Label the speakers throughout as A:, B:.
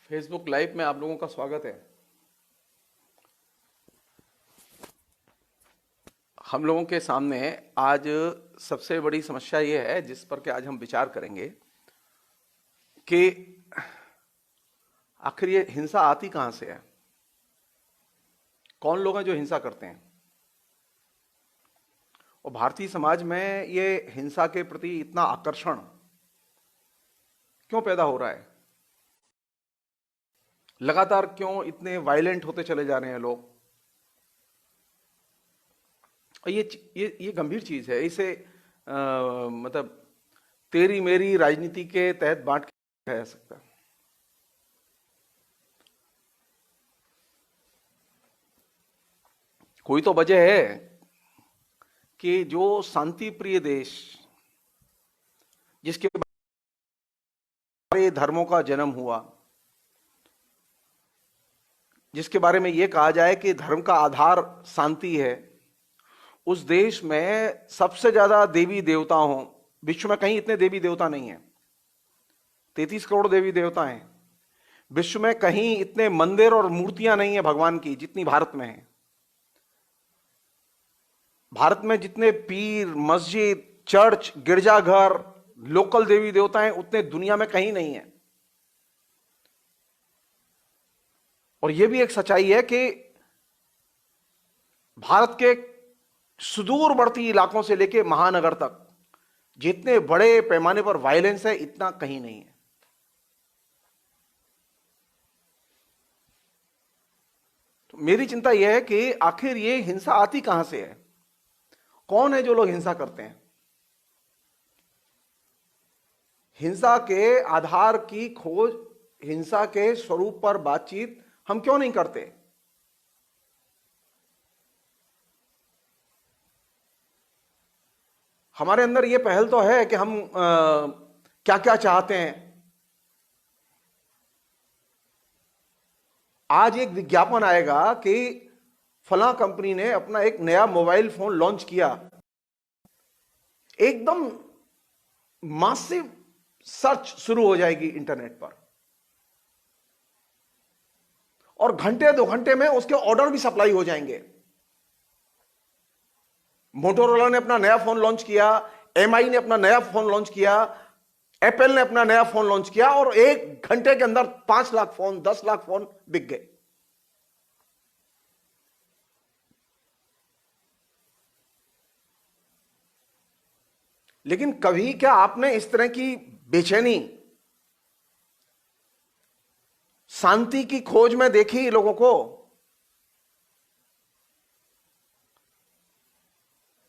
A: Facebook live में आप लोगों का स्वागत है। हम लोगों के सामने आज सबसे बड़ी समस्या ये है जिस पर कि आज हम विचार करेंगे कि आखिर ये हिंसा आती कहां से है। कौन लोग हैं जो हिंसा करते हैं और भारतीय समाज में ये हिंसा के प्रति इतना आकर्षण क्यों पैदा हो रहा है। लगातार क्यों इतने वायलेंट होते चले जा रहे हैं लोग। और ये गंभीर चीज है। इसे मतलब तेरी मेरी राजनीति के तहत बांट के रह सकता। कोई तो वजह है कि जो शांति प्रिय देश जिसके बारे धर्मों का जन्म हुआ, जिसके बारे में यह कहा जाए कि धर्म का आधार शांति है, उस देश में सबसे ज्यादा देवी देवता हों। विश्व में कहीं इतने देवी देवता नहीं हैं। 33 करोड़ देवी देवता हैं। विश्व में कहीं इतने मंदिर और मूर्तियां नहीं है भगवान की जितनी भारत में है। भारत में जितने पीर, मस्जिद, चर्च, गिरजाघर, लोकल देवी देवता हैं उतने दुनिया में कहीं नहीं है। और यह भी एक सच्चाई है कि भारत के सुदूरवर्ती इलाकों से लेकर महानगर तक जितने बड़े पैमाने पर वायलेंस है इतना कहीं नहीं है। तो मेरी चिंता यह है कि आखिर ये हिंसा आती कहां से है। कौन है जो लोग हिंसा करते हैं। हिंसा के आधार की खोज, हिंसा के स्वरूप पर बातचीत हम क्यों नहीं करते। हमारे अंदर यह पहल तो है कि हम क्या क्या चाहते हैं। आज एक विज्ञापन आएगा कि फला कंपनी ने अपना एक नया मोबाइल फोन लॉन्च किया। एकदम मासिव सर्च शुरू हो जाएगी इंटरनेट पर और घंटे 2 घंटे में उसके ऑर्डर भी सप्लाई हो जाएंगे। मोटोरोला ने अपना नया फोन लॉन्च किया, एमआई ने अपना नया फोन लॉन्च किया, एप्पल ने अपना नया फोन लॉन्च किया और 1 घंटे के अंदर 5 लाख फोन, 10 लाख फोन बिक गए। लेकिन कभी क्या आपने इस तरह की बेचैनी शांति की खोज में देखी लोगों को।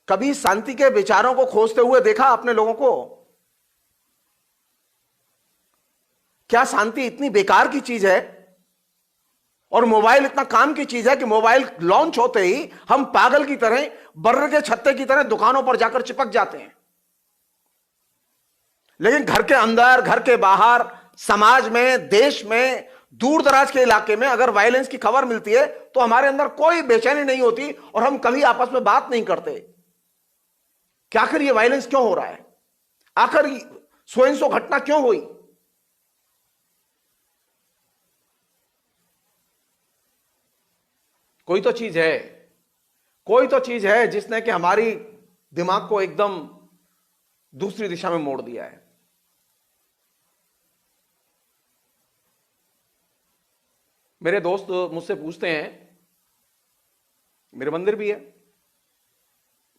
A: कभी शांति के विचारों को खोजते हुए देखा आपने लोगों को। क्या शांति इतनी बेकार की चीज है और मोबाइल इतना काम की चीज है कि मोबाइल लॉन्च होते ही हम पागल की तरह, बर्र के छत्ते की तरह दुकानों पर जाकर चिपक जाते हैं। लेकिन घर के अंदर, घर के बाहर, समाज में, देश में, दूर दराज के इलाके में अगर वायलेंस की खबर मिलती है तो हमारे अंदर कोई बेचैनी नहीं होती और हम कभी आपस में बात नहीं करते कि आखिर ये वायलेंस क्यों हो रहा है, आखिर सो इन सो घटना क्यों हुई। कोई तो चीज है, कोई तो चीज है जिसने कि हमारी दिमाग को एकदम दूसरी दिशा में मोड़ दिया है। मेरे दोस्त मुझसे पूछते हैं, मेरे मंदिर भी है,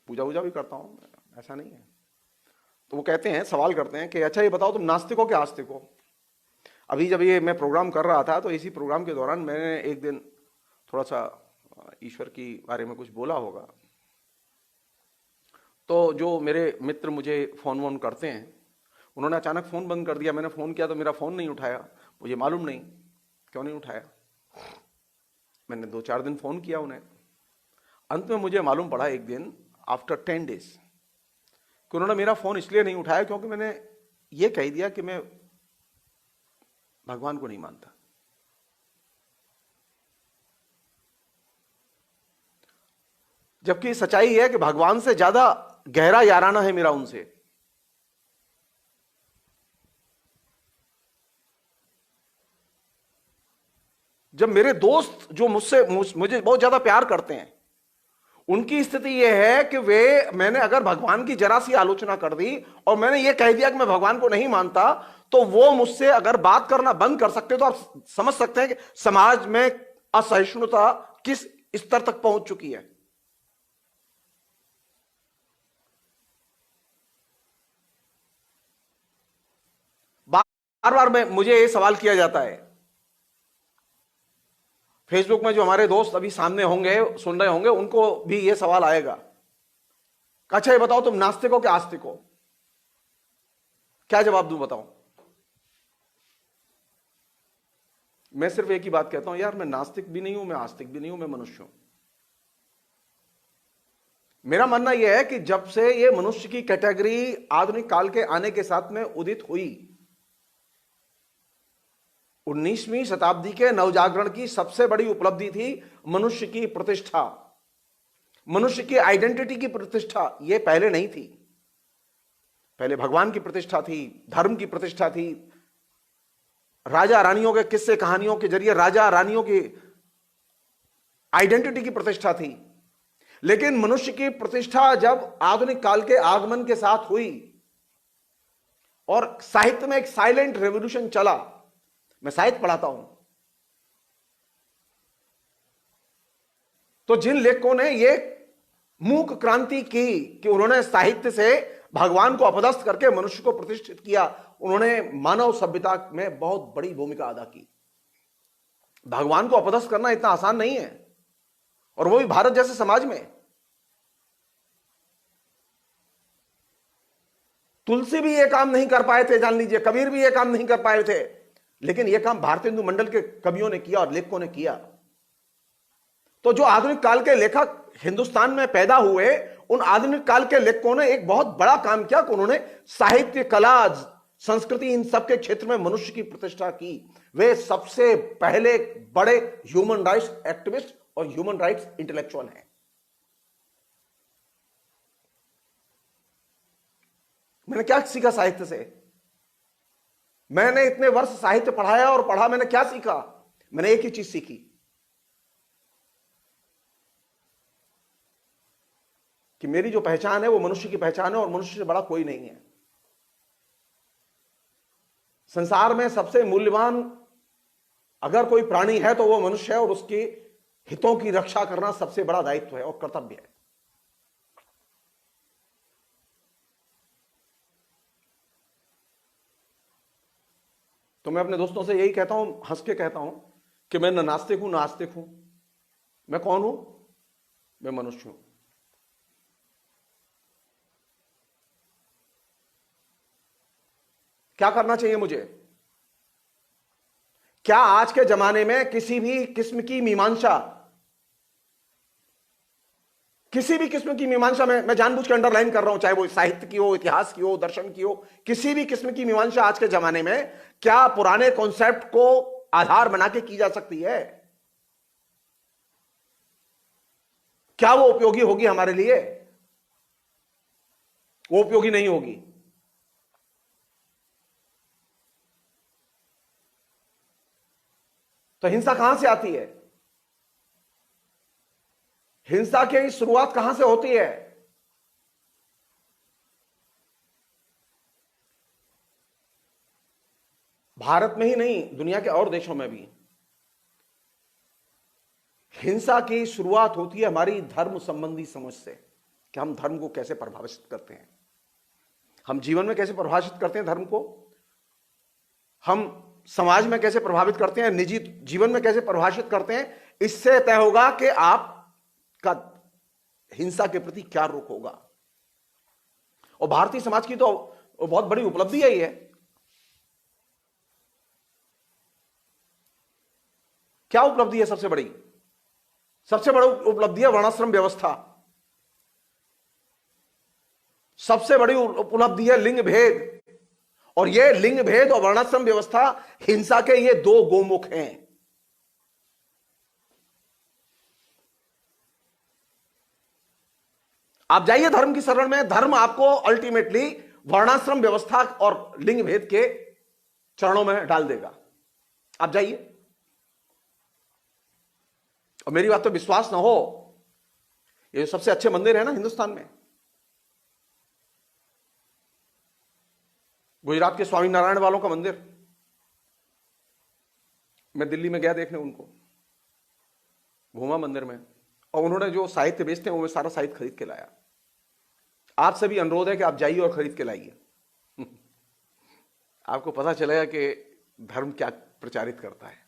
A: पूजा वूजा भी करता हूं, ऐसा नहीं है। तो वो कहते हैं, सवाल करते हैं कि अच्छा ये बताओ तुम नास्तिक हो कि आस्तिक हो। अभी जब ये मैं प्रोग्राम कर रहा था तो इसी प्रोग्राम के दौरान मैंने एक दिन थोड़ा सा ईश्वर की बारे में कुछ बोला होगा। तो जो मेरे मित्र मुझे फोन वोन करते हैं उन्होंने अचानक फोन बंद कर दिया। मैंने फोन किया तो मेरा फोन नहीं उठाया। मुझे मालूम नहीं क्यों नहीं उठाया। मैंने 2-4 दिन फोन किया उन्हें। अंत में मुझे मालूम पड़ा एक दिन आफ्टर 10 डेज कि उन्होंने मेरा फोन इसलिए नहीं उठाया क्योंकि मैंने ये कह दिया कि मैं भगवान को नहीं मानता। जबकि सच्चाई है कि भगवान से ज्यादा गहरा याराना है मेरा उनसे। जब मेरे दोस्त जो मुझे बहुत ज्यादा प्यार करते हैं, उनकी स्थिति यह है कि मैंने अगर भगवान की जरा सी आलोचना कर दी और मैंने यह कह दिया कि मैं भगवान को नहीं मानता, तो वो मुझसे अगर बात करना बंद कर सकते, तो आप समझ सकते हैं कि समाज में असहिष्णुता किस स्तर तक पहुंच चुकी है। बार बार मुझे यह सवाल किया जाता है फेसबुक में, जो हमारे दोस्त अभी सामने होंगे, सुन रहे होंगे, उनको भी यह सवाल आएगा, अच्छा ये बताओ तुम नास्तिक हो कि आस्तिक हो? क्या जवाब दूं बताओ? मैं सिर्फ एक ही बात कहता हूं, यार मैं नास्तिक भी नहीं हूं, मैं आस्तिक भी नहीं हूं, मैं मनुष्य हूं। मेरा मानना यह है कि जब से यह मनुष्य की कैटेगरी आधुनिक काल के आने के साथ में उदित हुई, 19वीं शताब्दी के नवजागरण की सबसे बड़ी उपलब्धि थी मनुष्य की प्रतिष्ठा, मनुष्य की आइडेंटिटी की प्रतिष्ठा। यह पहले नहीं थी। पहले भगवान की प्रतिष्ठा थी, धर्म की प्रतिष्ठा थी, राजा रानियों के किस्से कहानियों के जरिए राजा रानियों की आइडेंटिटी की प्रतिष्ठा थी। लेकिन मनुष्य की प्रतिष्ठा जब आधुनिक काल के आगमन के साथ हुई और साहित्य में एक साइलेंट रेवोल्यूशन चला, मैं साहित्य पढ़ाता हूं, तो जिन लेखकों ने यह मूक क्रांति की कि उन्होंने साहित्य से भगवान को अपदस्थ करके मनुष्य को प्रतिष्ठित किया, उन्होंने मानव सभ्यता में बहुत बड़ी भूमिका अदा की। भगवान को अपदस्थ करना इतना आसान नहीं है, और वो भी भारत जैसे समाज में। तुलसी भी ये काम नहीं कर पाए थे, जान लीजिए, कबीर भी ये काम नहीं कर पाए थे, लेकिन यह काम भारतीय हिंदू मंडल के कवियों ने किया और लेखकों ने किया। तो जो आधुनिक काल के लेखक हिंदुस्तान में पैदा हुए, उन आधुनिक काल के लेखकों ने एक बहुत बड़ा काम किया कि उन्होंने साहित्य, कला, संस्कृति, इन सब के क्षेत्र में मनुष्य की प्रतिष्ठा की। वे सबसे पहले बड़े ह्यूमन राइट्स एक्टिविस्ट और ह्यूमन राइट्स इंटेलेक्चुअल हैं। मैंने क्या सीखा साहित्य से? मैंने इतने वर्ष साहित्य पढ़ाया और पढ़ा, मैंने क्या सीखा? मैंने एक ही चीज सीखी कि मेरी जो पहचान है वो मनुष्य की पहचान है और मनुष्य से बड़ा कोई नहीं है। संसार में सबसे मूल्यवान अगर कोई प्राणी है तो वो मनुष्य है, और उसके हितों की रक्षा करना सबसे बड़ा दायित्व है और कर्तव्य है। तो मैं अपने दोस्तों से यही कहता हूं, हंस के कहता हूं कि मैं न नास्तिक हूं न आस्तिक हूं। मैं कौन हूं? मैं मनुष्य हूं। क्या करना चाहिए मुझे? क्या आज के जमाने में किसी भी किस्म की मीमांसा, मैं जानबूझ के अंडरलाइन कर रहा हूं, चाहे वो साहित्य की हो, इतिहास की हो, दर्शन की हो, किसी भी किस्म की मीमांसा आज के जमाने में क्या पुराने कॉन्सेप्ट को आधार बना के की जा सकती है? क्या वो उपयोगी होगी हमारे लिए? वो उपयोगी नहीं होगी। तो हिंसा कहां से आती है? हिंसा की शुरुआत कहां से होती है? भारत में ही नहीं, दुनिया के और देशों में भी हिंसा की शुरुआत होती है हमारी धर्म संबंधी समझ से, कि हम धर्म को कैसे परिभाषित करते हैं, हम जीवन में कैसे परिभाषित करते हैं धर्म को, हम समाज में कैसे प्रभावित करते हैं, निजी जीवन में कैसे परिभाषित करते हैं। इससे तय होगा कि आपका हिंसा के प्रति क्या रुख होगा। और भारतीय समाज की तो बहुत बड़ी उपलब्धि है। क्या उपलब्धि है? सबसे बड़ी उपलब्धि है वर्णाश्रम व्यवस्था। सबसे बड़ी उपलब्धि है लिंग भेद, और यह लिंग भेद और वर्णाश्रम व्यवस्था हिंसा के ये दो गोमुख हैं। आप जाइए धर्म की शरण में, धर्म आपको अल्टीमेटली वर्णाश्रम व्यवस्था और लिंग भेद के चरणों में डाल देगा। आप जाइए, और मेरी बात तो विश्वास ना हो, ये जो सबसे अच्छे मंदिर है ना हिंदुस्तान में, गुजरात के स्वामी नारायण वालों का मंदिर, मैं दिल्ली में गया देखने उनको, घूमा मंदिर में, और उन्होंने जो साहित्य बेचते हैं वो मैं सारा साहित्य खरीद के लाया। आपसे भी अनुरोध है कि आप जाइए और खरीद के लाइए। आपको पता चलेगा कि धर्म क्या प्रचारित करता है।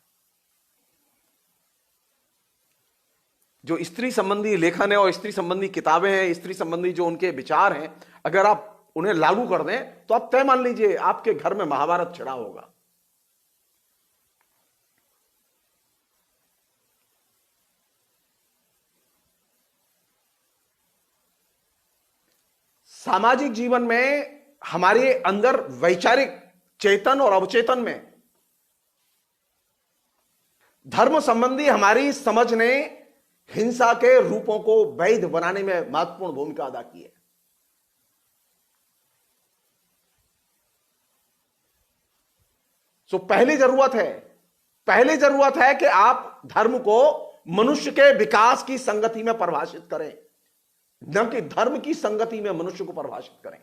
A: जो स्त्री संबंधी लेखन है और स्त्री संबंधी किताबें हैं, स्त्री संबंधी जो उनके विचार हैं, अगर आप उन्हें लागू कर दें तो आप तय मान लीजिए आपके घर में महाभारत छिड़ा होगा। सामाजिक जीवन में हमारे अंदर वैचारिक चेतन और अवचेतन में धर्म संबंधी हमारी समझ ने हिंसा के रूपों को वैध बनाने में महत्वपूर्ण भूमिका अदा की है। तो पहली जरूरत है कि आप धर्म को मनुष्य के विकास की संगति में परिभाषित करें, न कि धर्म की संगति में मनुष्य को परिभाषित करें।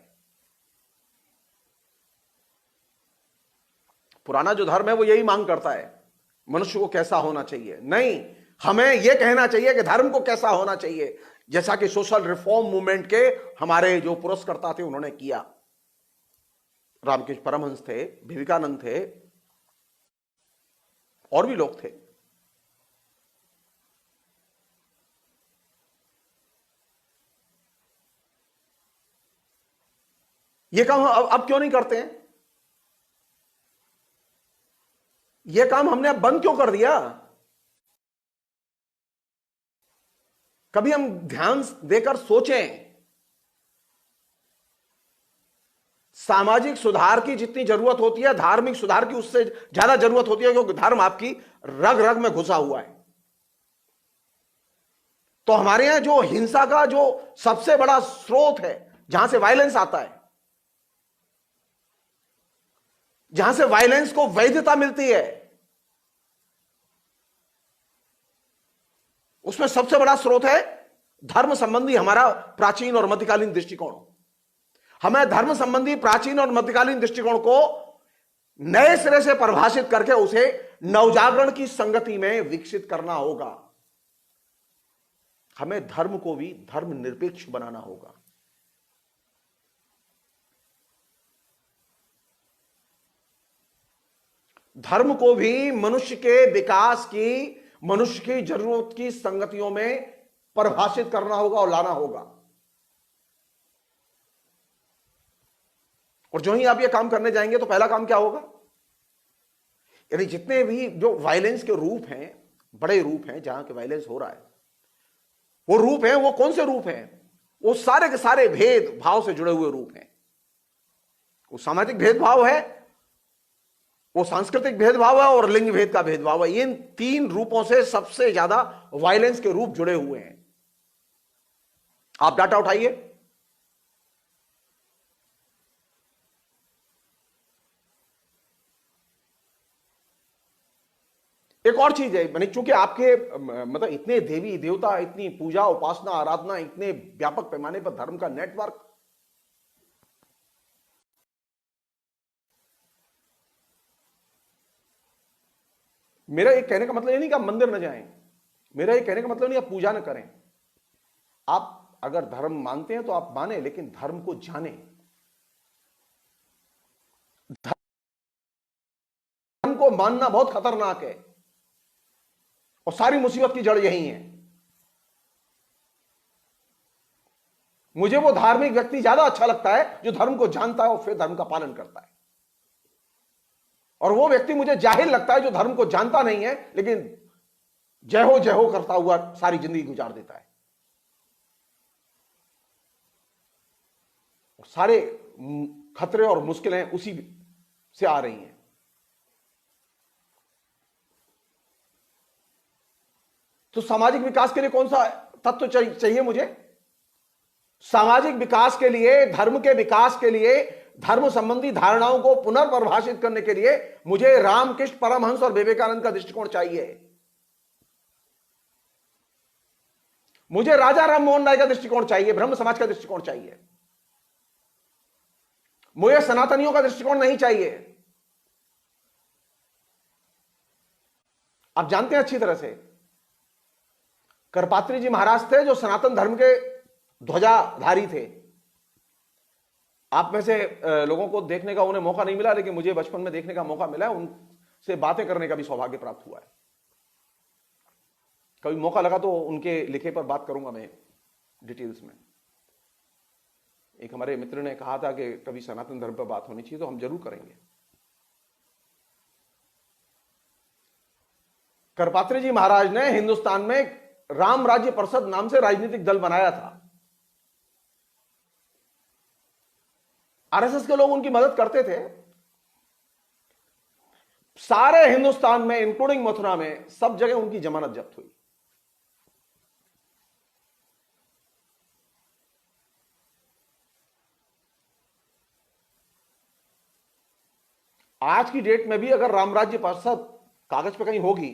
A: पुराना जो धर्म है वो यही मांग करता है मनुष्य को कैसा होना चाहिए, नहीं, हमें यह कहना चाहिए कि धर्म को कैसा होना चाहिए, जैसा कि सोशल रिफॉर्म मूवमेंट के हमारे जो पुरस्कर्ता थे उन्होंने किया। रामकृष्ण परमहंस थे, विवेकानंद थे, और भी लोग थे। यह काम अब क्यों नहीं करते हैं? यह काम हमने अब बंद क्यों कर दिया? कभी हम ध्यान देकर सोचें, सामाजिक सुधार की जितनी जरूरत होती है धार्मिक सुधार की उससे ज्यादा जरूरत होती है, क्योंकि धर्म आपकी रग रग में घुसा हुआ है। तो हमारे यहां जो हिंसा का जो सबसे बड़ा स्रोत है, जहां से वायलेंस आता है, जहां से वायलेंस को वैधता मिलती है, उसमें सबसे बड़ा स्रोत है धर्म संबंधी हमारा प्राचीन और मध्यकालीन दृष्टिकोण। हमें धर्म संबंधी प्राचीन और मध्यकालीन दृष्टिकोण को नए सिरे से परिभाषित करके उसे नवजागरण की संगति में विकसित करना होगा। हमें धर्म को भी धर्म निरपेक्ष बनाना होगा। धर्म को भी मनुष्य के विकास की, मनुष्य की जरूरत की संगतियों में परिभाषित करना होगा और लाना होगा। और जो ही आप ये काम करने जाएंगे तो पहला काम क्या होगा, यानी जितने भी जो वायलेंस के रूप हैं, बड़े रूप हैं जहां के वायलेंस हो रहा है, वो रूप हैं, वो कौन से रूप हैं? वो सारे के सारे भेदभाव से जुड़े हुए रूप हैं। वो सामाजिक भेदभाव है, वो सांस्कृतिक भेदभाव है, और लिंग भेद का भेदभाव है। इन तीन रूपों से सबसे ज्यादा वायलेंस के रूप जुड़े हुए हैं। आप डाटा उठाइए, एक और चीज है, मैंने चूंकि आपके मतलब इतने देवी देवता, इतनी पूजा उपासना आराधना, इतने व्यापक पैमाने पर धर्म का नेटवर्क, मेरा एक कहने का मतलब ये नहीं कि आप मंदिर न जाएं, मेरा एक कहने का मतलब नहीं आप पूजा न करें। आप अगर धर्म मानते हैं तो आप माने, लेकिन धर्म को जाने। धर्म को मानना बहुत खतरनाक है, और सारी मुसीबत की जड़ यही है। मुझे वो धार्मिक व्यक्ति ज्यादा अच्छा लगता है जो धर्म को जानता है और फिर धर्म का पालन करता है, और वो व्यक्ति मुझे जाहिल लगता है जो धर्म को जानता नहीं है लेकिन जय हो करता हुआ सारी जिंदगी गुजार देता है। सारे खतरे और मुश्किलें उसी से आ रही हैं। तो सामाजिक विकास के लिए कौन सा तत्व चाहिए मुझे? सामाजिक विकास के लिए, धर्म के विकास के लिए, धर्म संबंधी धारणाओं को पुनर्परिभाषित करने के लिए मुझे रामकृष्ण परमहंस और विवेकानंद का दृष्टिकोण चाहिए। मुझे राजा राम मोहन राय का दृष्टिकोण चाहिए, ब्रह्म समाज का दृष्टिकोण चाहिए, मुझे सनातनियों का दृष्टिकोण नहीं चाहिए। आप जानते हैं अच्छी तरह से, करपात्री जी महाराज थे जो सनातन धर्म के ध्वजाधारी थे। आप में से लोगों को देखने का उन्हें मौका नहीं मिला, लेकिन मुझे बचपन में देखने का मौका मिला है, उनसे बातें करने का भी सौभाग्य प्राप्त हुआ है। कभी मौका लगा तो उनके लिखे पर बात करूंगा मैं डिटेल्स में। एक हमारे मित्र ने कहा था कि कभी सनातन धर्म पर बात होनी चाहिए, तो हम जरूर करेंगे। करपात्री जी महाराज ने हिंदुस्तान में राम राज्य परिषद नाम से राजनीतिक दल बनाया था। आरएसएस के लोग उनकी मदद करते थे। सारे हिंदुस्तान में इंक्लूडिंग मथुरा में सब जगह उनकी जमानत जब्त हुई। आज की डेट में भी अगर राम राज्य परिषद कागज पे कहीं होगी,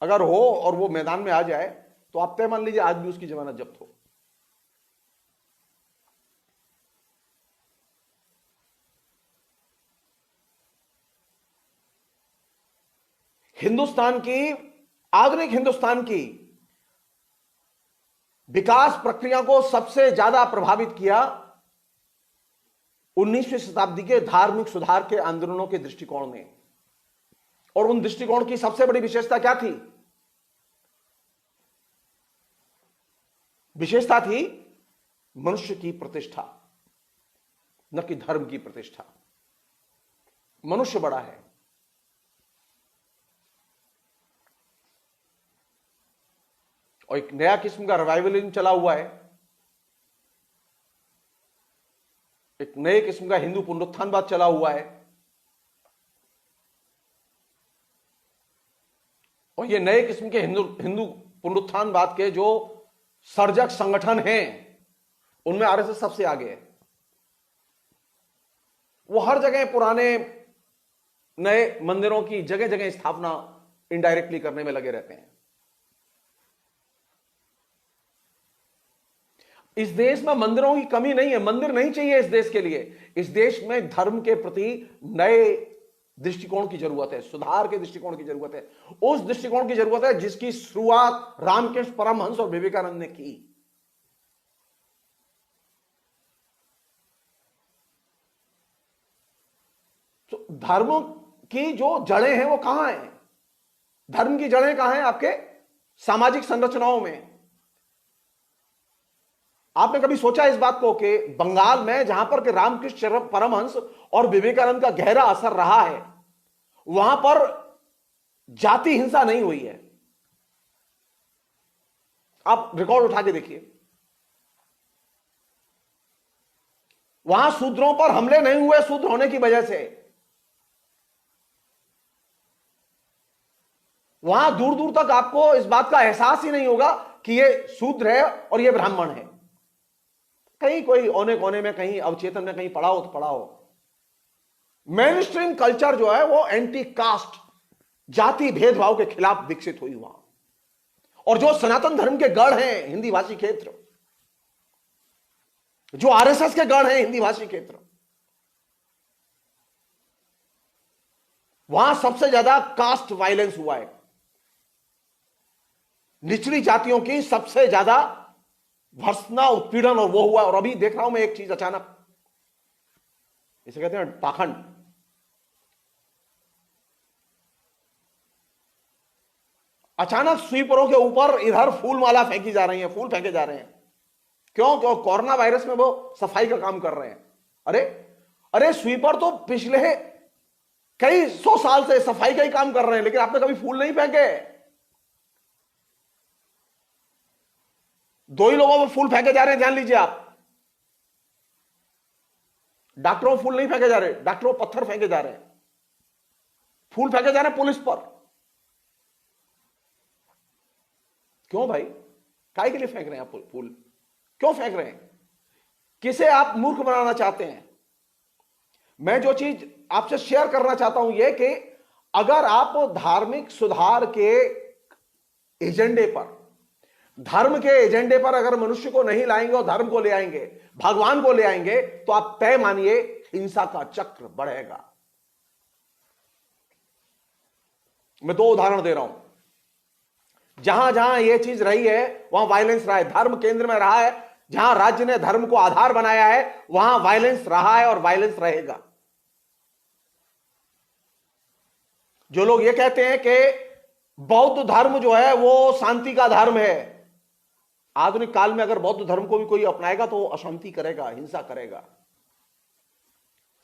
A: अगर हो और वो मैदान में आ जाए, तो आप तय मान लीजिए आज भी उसकी जमानत जब्त हो। हिंदुस्तान की, आधुनिक हिंदुस्तान की विकास प्रक्रिया को सबसे ज्यादा प्रभावित किया 19वीं शताब्दी के धार्मिक सुधार के आंदोलनों के दृष्टिकोण ने। और उन दृष्टिकोण की सबसे बड़ी विशेषता क्या थी? विशेषता थी मनुष्य की प्रतिष्ठा, न कि धर्म की प्रतिष्ठा। मनुष्य बड़ा है। और एक नया किस्म का रिवाइवलिज्म चला हुआ है, एक नए किस्म का हिंदू पुनरुत्थानवाद चला हुआ है। और ये नए किस्म के हिंदू पुनरुत्थानवाद के जो सर्जक संगठन हैं, उनमें आरएसएस सबसे आगे है। वो हर जगह पुराने नए मंदिरों की जगह जगह स्थापना इनडायरेक्टली करने में लगे रहते हैं। इस देश में मंदिरों की कमी नहीं है, मंदिर नहीं चाहिए इस देश के लिए। इस देश में धर्म के प्रति नए दृष्टिकोण की जरूरत है, सुधार के दृष्टिकोण की जरूरत है। उस दृष्टिकोण की जरूरत है जिसकी शुरुआत रामकृष्ण परमहंस और विवेकानंद ने की। तो धर्म की जो जड़ें हैं वो कहां हैं? धर्म की जड़ें कहां हैं? आपके सामाजिक संरचनाओं में। आपने कभी सोचा इस बात को कि बंगाल में जहां पर कि रामकृष्ण परमहंस और विवेकानंद का गहरा असर रहा है, वहां पर जाति हिंसा नहीं हुई है? आप रिकॉर्ड उठा के देखिए। वहां शूद्रों पर हमले नहीं हुए शूद्र होने की वजह से। वहां दूर दूर तक आपको इस बात का एहसास ही नहीं होगा कि ये शूद्र है और ये ब्राह्मण है। कहीं कोई औने कोने में, कहीं अवचेतन में कहीं पढ़ा हो तो पढ़ा हो। मेन स्ट्रीम कल्चर जो है वो एंटी कास्ट, जाति भेदभाव के खिलाफ विकसित हुई वहां। और जो सनातन धर्म के गढ़ हैं हिंदी भाषी क्षेत्र, जो आरएसएस के गढ़ हैं हिंदी भाषी क्षेत्र, वहां सबसे ज्यादा कास्ट वायलेंस हुआ है। निचली जातियों की सबसे ज्यादा भर्त्सना, उत्पीड़न और वो हुआ। और अभी देख रहा हूं मैं एक चीज अचानक, इसे कहते हैं पाखंड। अचानक स्वीपरों के ऊपर इधर फूल माला फेंकी जा रही है, फूल फेंके जा रहे हैं। क्यों? क्यों? कोरोना वायरस में वो सफाई का काम कर रहे हैं। अरे अरे, स्वीपर तो पिछले कई 100 साल से सफाई का ही काम कर रहे हैं, लेकिन आपने कभी फूल नहीं फेंके। 2 ही लोगों पर फूल फेंके जा रहे हैं, ध्यान लीजिए आप। डॉक्टरों फूल नहीं फेंके जा रहे, डॉक्टरों पत्थर फेंके जा रहे हैं। फूल फेंके जा रहे हैं पुलिस पर। क्यों भाई? काय के लिए फेंक रहे हैं आप फूल? क्यों फेंक रहे हैं? किसे आप मूर्ख बनाना चाहते हैं? मैं जो चीज आपसे शेयर करना चाहता हूं यह कि अगर आप धार्मिक सुधार के एजेंडे पर, धर्म के एजेंडे पर अगर मनुष्य को नहीं लाएंगे और धर्म को ले आएंगे, भगवान को ले आएंगे, तो आप तय मानिए हिंसा का चक्र बढ़ेगा। मैं दो उदाहरण दे रहा हूं। जहां जहां यह चीज रही है वहां वायलेंस रहा है, धर्म केंद्र में रहा है। जहां राज्य ने धर्म को आधार बनाया है वहां वायलेंस रहा है और वायलेंस रहेगा। जो लोग ये कहते हैं कि बौद्ध धर्म जो है वो शांति का धर्म है, आधुनिक काल में अगर बौद्ध धर्म को भी कोई अपनाएगा तो वो अशांति करेगा, हिंसा करेगा।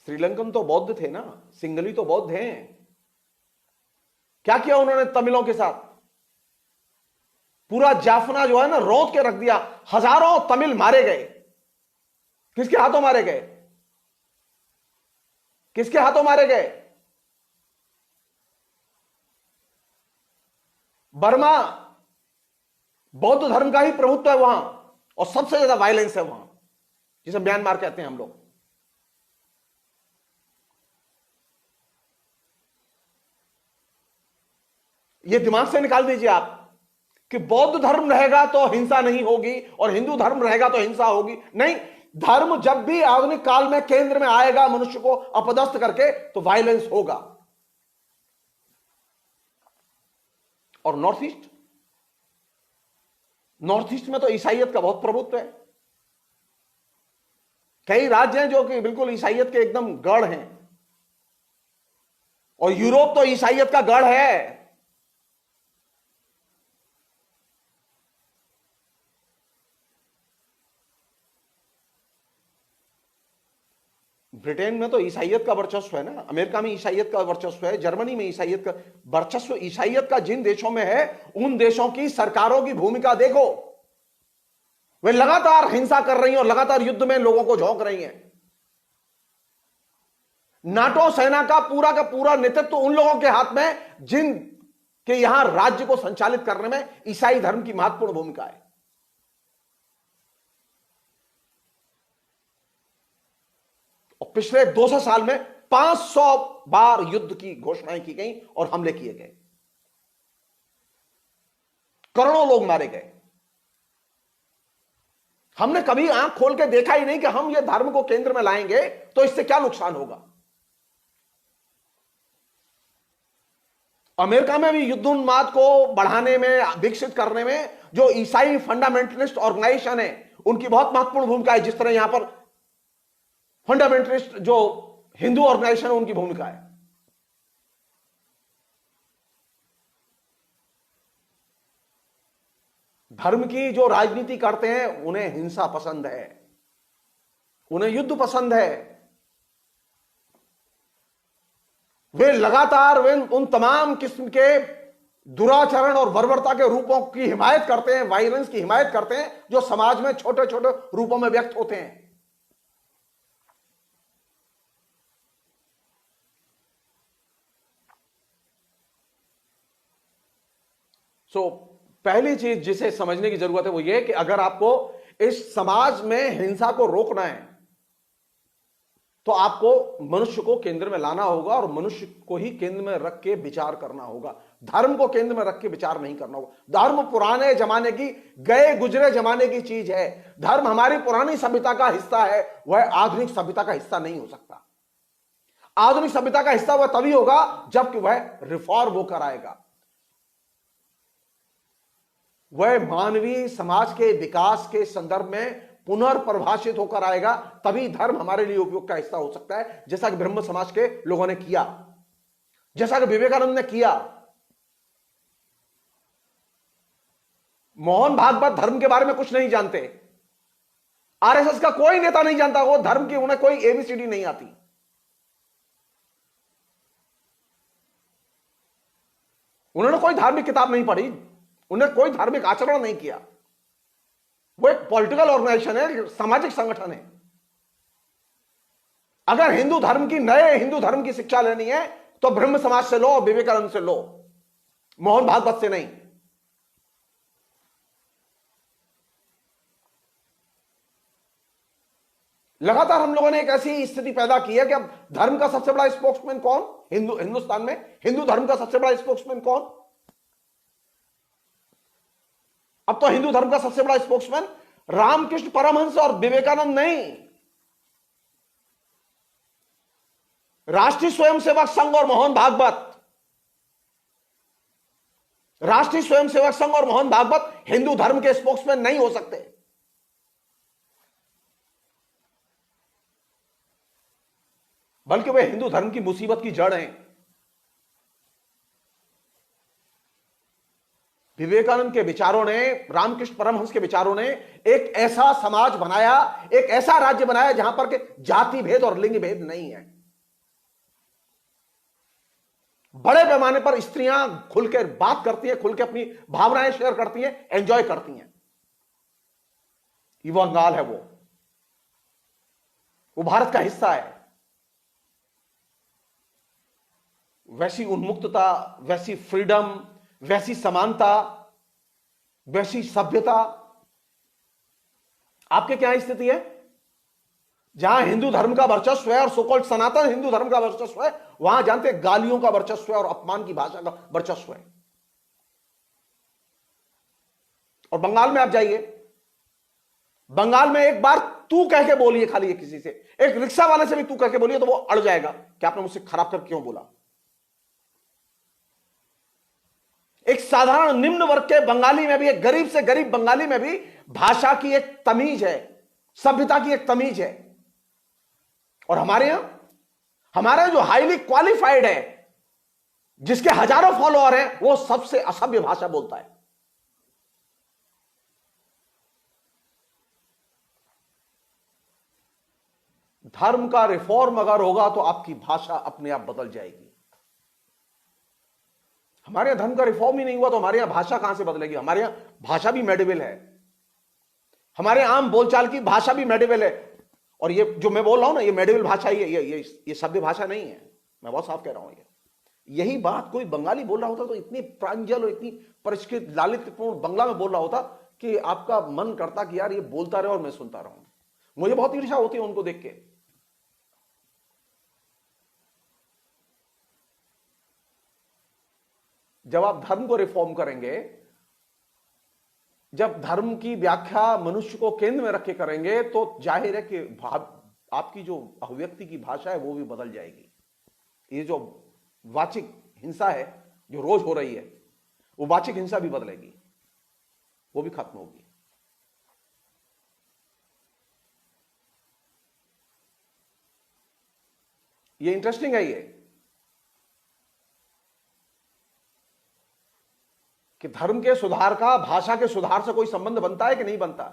A: श्रीलंकन तो बौद्ध थे ना, सिंगली तो बौद्ध हैं। क्या किया उन्होंने तमिलों के साथ? पूरा जाफना जो है ना रोक के रख दिया। हजारों तमिल मारे गए। किसके हाथों मारे गए? किसके हाथों मारे गए? बर्मा बौद्ध धर्म का ही प्रभुत्व है वहां, और सबसे ज्यादा वायलेंस है वहां, जिसे म्यांमार कहते हैं हम लोग। ये दिमाग से निकाल दीजिए आप कि बौद्ध धर्म रहेगा तो हिंसा नहीं होगी और हिंदू धर्म रहेगा तो हिंसा होगी। नहीं, धर्म जब भी आधुनिक काल में केंद्र में आएगा मनुष्य को अपदस्थ करके, तो वायलेंस होगा। और नॉर्थ ईस्ट में तो ईसाइयत का बहुत प्रभुत्व है। कई राज्य हैं जो कि बिल्कुल ईसाइयत के एकदम गढ़ हैं, और यूरोप तो ईसाइयत का गढ़ है। ब्रिटेन में तो ईसाइयत का वर्चस्व है ना, अमेरिका में ईसाइयत का वर्चस्व है, जर्मनी में ईसाइयत का वर्चस्व। ईसाइयत का जिन देशों में है उन देशों की सरकारों की भूमिका देखो, वे लगातार हिंसा कर रही हैं और लगातार युद्ध में लोगों को झोंक रही हैं। नाटो सेना का पूरा नेतृत्व उन लोगों के हाथ में जिन के यहां राज्य को संचालित करने में ईसाई धर्म की महत्वपूर्ण भूमिका है। और पिछले 200 साल में 500 बार युद्ध की घोषणाएं की गई और हमले किए गए, करोड़ों लोग मारे गए। हमने कभी आंख खोल के देखा ही नहीं कि हम ये धर्म को केंद्र में लाएंगे तो इससे क्या नुकसान होगा। अमेरिका में भी युद्धोन्माद को बढ़ाने में, विकसित करने में जो ईसाई फंडामेंटलिस्ट ऑर्गेनाइजेशन है उनकी बहुत महत्वपूर्ण भूमिका है। जिस तरह यहां पर फंडामेंटलिस्ट जो हिंदू ऑर्गेनाइजेशन है उनकी भूमिका है। धर्म की जो राजनीति करते हैं उन्हें हिंसा पसंद है, उन्हें युद्ध पसंद है। वे लगातार उन तमाम किस्म के दुराचरण और बर्बरता के रूपों की हिमायत करते हैं, वायलेंस की हिमायत करते हैं, जो समाज में छोटे छोटे रूपों में व्यक्त होते हैं। पहली चीज जिसे समझने की जरूरत है वो ये कि अगर आपको इस समाज में हिंसा को रोकना है तो आपको मनुष्य को केंद्र में लाना होगा और मनुष्य को ही केंद्र में रख के विचार करना होगा। धर्म को केंद्र में रख के विचार नहीं करना होगा। धर्म पुराने जमाने की, गए गुजरे जमाने की चीज है। धर्म हमारी पुरानी सभ्यता का हिस्सा है, वह आधुनिक सभ्यता का हिस्सा नहीं हो सकता। आधुनिक सभ्यता का हिस्सा वह तभी होगा जबकि वह रिफॉर्म होकर आएगा, वह मानवीय समाज के विकास के संदर्भ में पुनर्परिभाषित होकर आएगा। तभी धर्म हमारे लिए उपयोग का हिस्सा हो सकता है, जैसा कि ब्रह्म समाज के लोगों ने किया, जैसा कि विवेकानंद ने किया। मोहन भागवत धर्म के बारे में कुछ नहीं जानते, आरएसएस का कोई नेता नहीं जानता, वो धर्म की उन्हें कोई एबीसीडी नहीं आती। उन्होंने कोई धार्मिक किताब नहीं पढ़ी, उन्हें कोई धार्मिक आचरण नहीं किया। वो एक पॉलिटिकल ऑर्गेनाइजेशन है, सामाजिक संगठन है। अगर हिंदू धर्म की, नए हिंदू धर्म की शिक्षा लेनी है तो ब्रह्म समाज से लो, विवेकानंद से लो, मोहन भागवत से नहीं। लगातार हम लोगों ने एक ऐसी स्थिति पैदा की है कि अब धर्म का सबसे बड़ा स्पोक्समैन कौन? हिंदुस्तान में हिंदू धर्म का सबसे बड़ा स्पोक्समैन कौन? अब तो हिंदू धर्म का सबसे बड़ा स्पोक्समैन रामकृष्ण परमहंस और विवेकानंद नहीं, राष्ट्रीय स्वयंसेवक संघ और मोहन भागवत। राष्ट्रीय स्वयंसेवक संघ और मोहन भागवत हिंदू धर्म के स्पोक्समैन नहीं हो सकते। बल्कि वे हिंदू धर्म की मुसीबत की जड़ हैं। विवेकानंद के विचारों ने, रामकृष्ण परमहंस के विचारों ने एक ऐसा समाज बनाया, एक ऐसा राज्य बनाया जहां पर के जाति भेद और लिंग भेद नहीं है। बड़े पैमाने पर स्त्रियां खुलकर बात करती हैं, खुल के अपनी भावनाएं शेयर करती हैं, एंजॉय करती हैं। ये वो बंगाल है, वो भारत का हिस्सा है। वैसी उन्मुक्तता, वैसी फ्रीडम, वैसी समानता, वैसी सभ्यता आपके क्या स्थिति है? जहां हिंदू धर्म का वर्चस्व है और सोकॉल्ड सनातन हिंदू धर्म का वर्चस्व है, वहां जानते हैं गालियों का वर्चस्व है और अपमान की भाषा का वर्चस्व है। और बंगाल में आप जाइए, बंगाल में एक बार तू कह के बोलिए, खाली किसी से, एक रिक्शा वाले से भी तू कह के बोलिए तो वो अड़ जाएगा कि आपने मुझसे खराब कर क्यों बोला। एक साधारण निम्न वर्ग के बंगाली में भी, एक गरीब से गरीब बंगाली में भी भाषा की एक तमीज है, सभ्यता की एक तमीज है। और हमारे यहां जो हाईली क्वालिफाइड है, जिसके हजारों फॉलोअर हैं, वो सबसे असभ्य भाषा बोलता है। धर्म का रिफॉर्म अगर होगा तो आपकी भाषा अपने आप बदल जाएगी। हमारे यहां धर्म का रिफॉर्म ही नहीं हुआ तो हमारे यहां भाषा कहां से बदलेगी? हमारे यहां भाषा भी मेडिवल है, हमारे आम बोलचाल की भाषा भी मेडिवल है। और ये जो मैं बोल रहा हूं ना, ये मेडिवल भाषा ही है, ये सभ्य भाषा नहीं है। मैं बहुत साफ कह रहा हूं। यही बात कोई बंगाली बोल रहा होता तो इतनी प्रांजल और इतनी परिष्कृत लालित्यपूर्ण बंगला में बोल रहा होता कि आपका मन करता कि यार ये बोलता रहे और मैं सुनता रहूं। मुझे बहुत ईर्ष्या होती है उनको देख के। जब आप धर्म को रिफॉर्म करेंगे, जब धर्म की व्याख्या मनुष्य को केंद्र में रख के करेंगे, तो जाहिर है कि आपकी जो अभिव्यक्ति की भाषा है वो भी बदल जाएगी। ये जो वाचिक हिंसा है जो रोज हो रही है, वो वाचिक हिंसा भी बदलेगी, वो भी खत्म होगी। ये इंटरेस्टिंग है ये कि धर्म के सुधार का भाषा के सुधार से कोई संबंध बनता है कि नहीं बनता।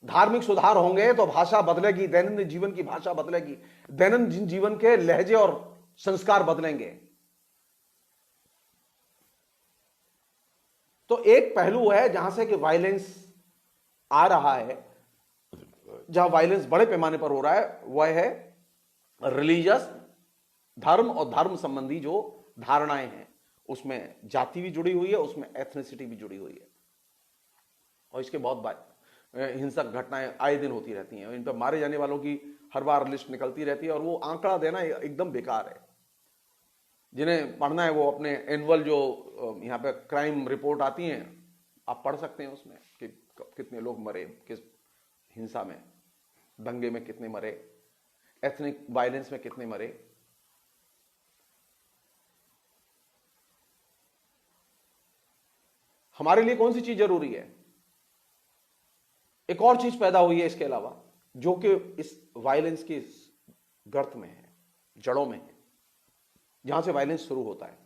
A: धार्मिक सुधार होंगे तो भाषा बदलेगी, दैनंदिन जीवन की भाषा बदलेगी, दैनंदिन जीवन के लहजे और संस्कार बदलेंगे। तो एक पहलू है जहां से कि वायलेंस आ रहा है, जहां वायलेंस बड़े पैमाने पर हो रहा है, वह है रिलीजियस, धर्म और धर्म संबंधी जो धारणाएं हैं, उसमें जाति भी जुड़ी हुई है, उसमें एथनिसिटी भी जुड़ी हुई है। और इसके बहुत हिंसक घटनाएं आए दिन होती रहती हैं। इन पर मारे जाने वालों की हर बार लिस्ट निकलती रहती है और वो आंकड़ा देना एकदम बेकार है। जिन्हें पढ़ना है वो अपने एनुअल जो यहाँ पे क्राइम रिपोर्ट आती हैं, आप पढ़ सकते हैं उसमें कि कितने लोग मरे, किस हिंसा में, दंगे में कितने मरे, एथनिक वायलेंस में कितने मरे। हमारे लिए कौन सी चीज जरूरी है? एक और चीज पैदा हुई है इसके अलावा, जो कि इस वायलेंस के गर्त में है, जड़ों में है, जहां से वायलेंस शुरू होता है।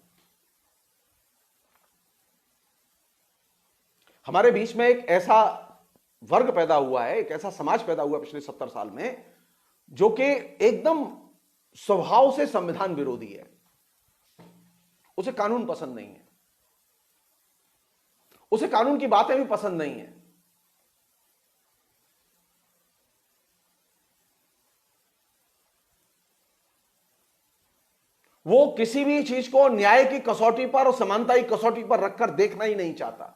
A: हमारे बीच में एक ऐसा वर्ग पैदा हुआ है, एक ऐसा समाज पैदा हुआ पिछले 70 साल में, जो कि एकदम स्वभाव से संविधान विरोधी है। उसे कानून पसंद नहीं है, उसे कानून की बातें भी पसंद नहीं है। वो किसी भी चीज को न्याय की कसौटी पर और समानता की कसौटी पर रखकर देखना ही नहीं चाहता।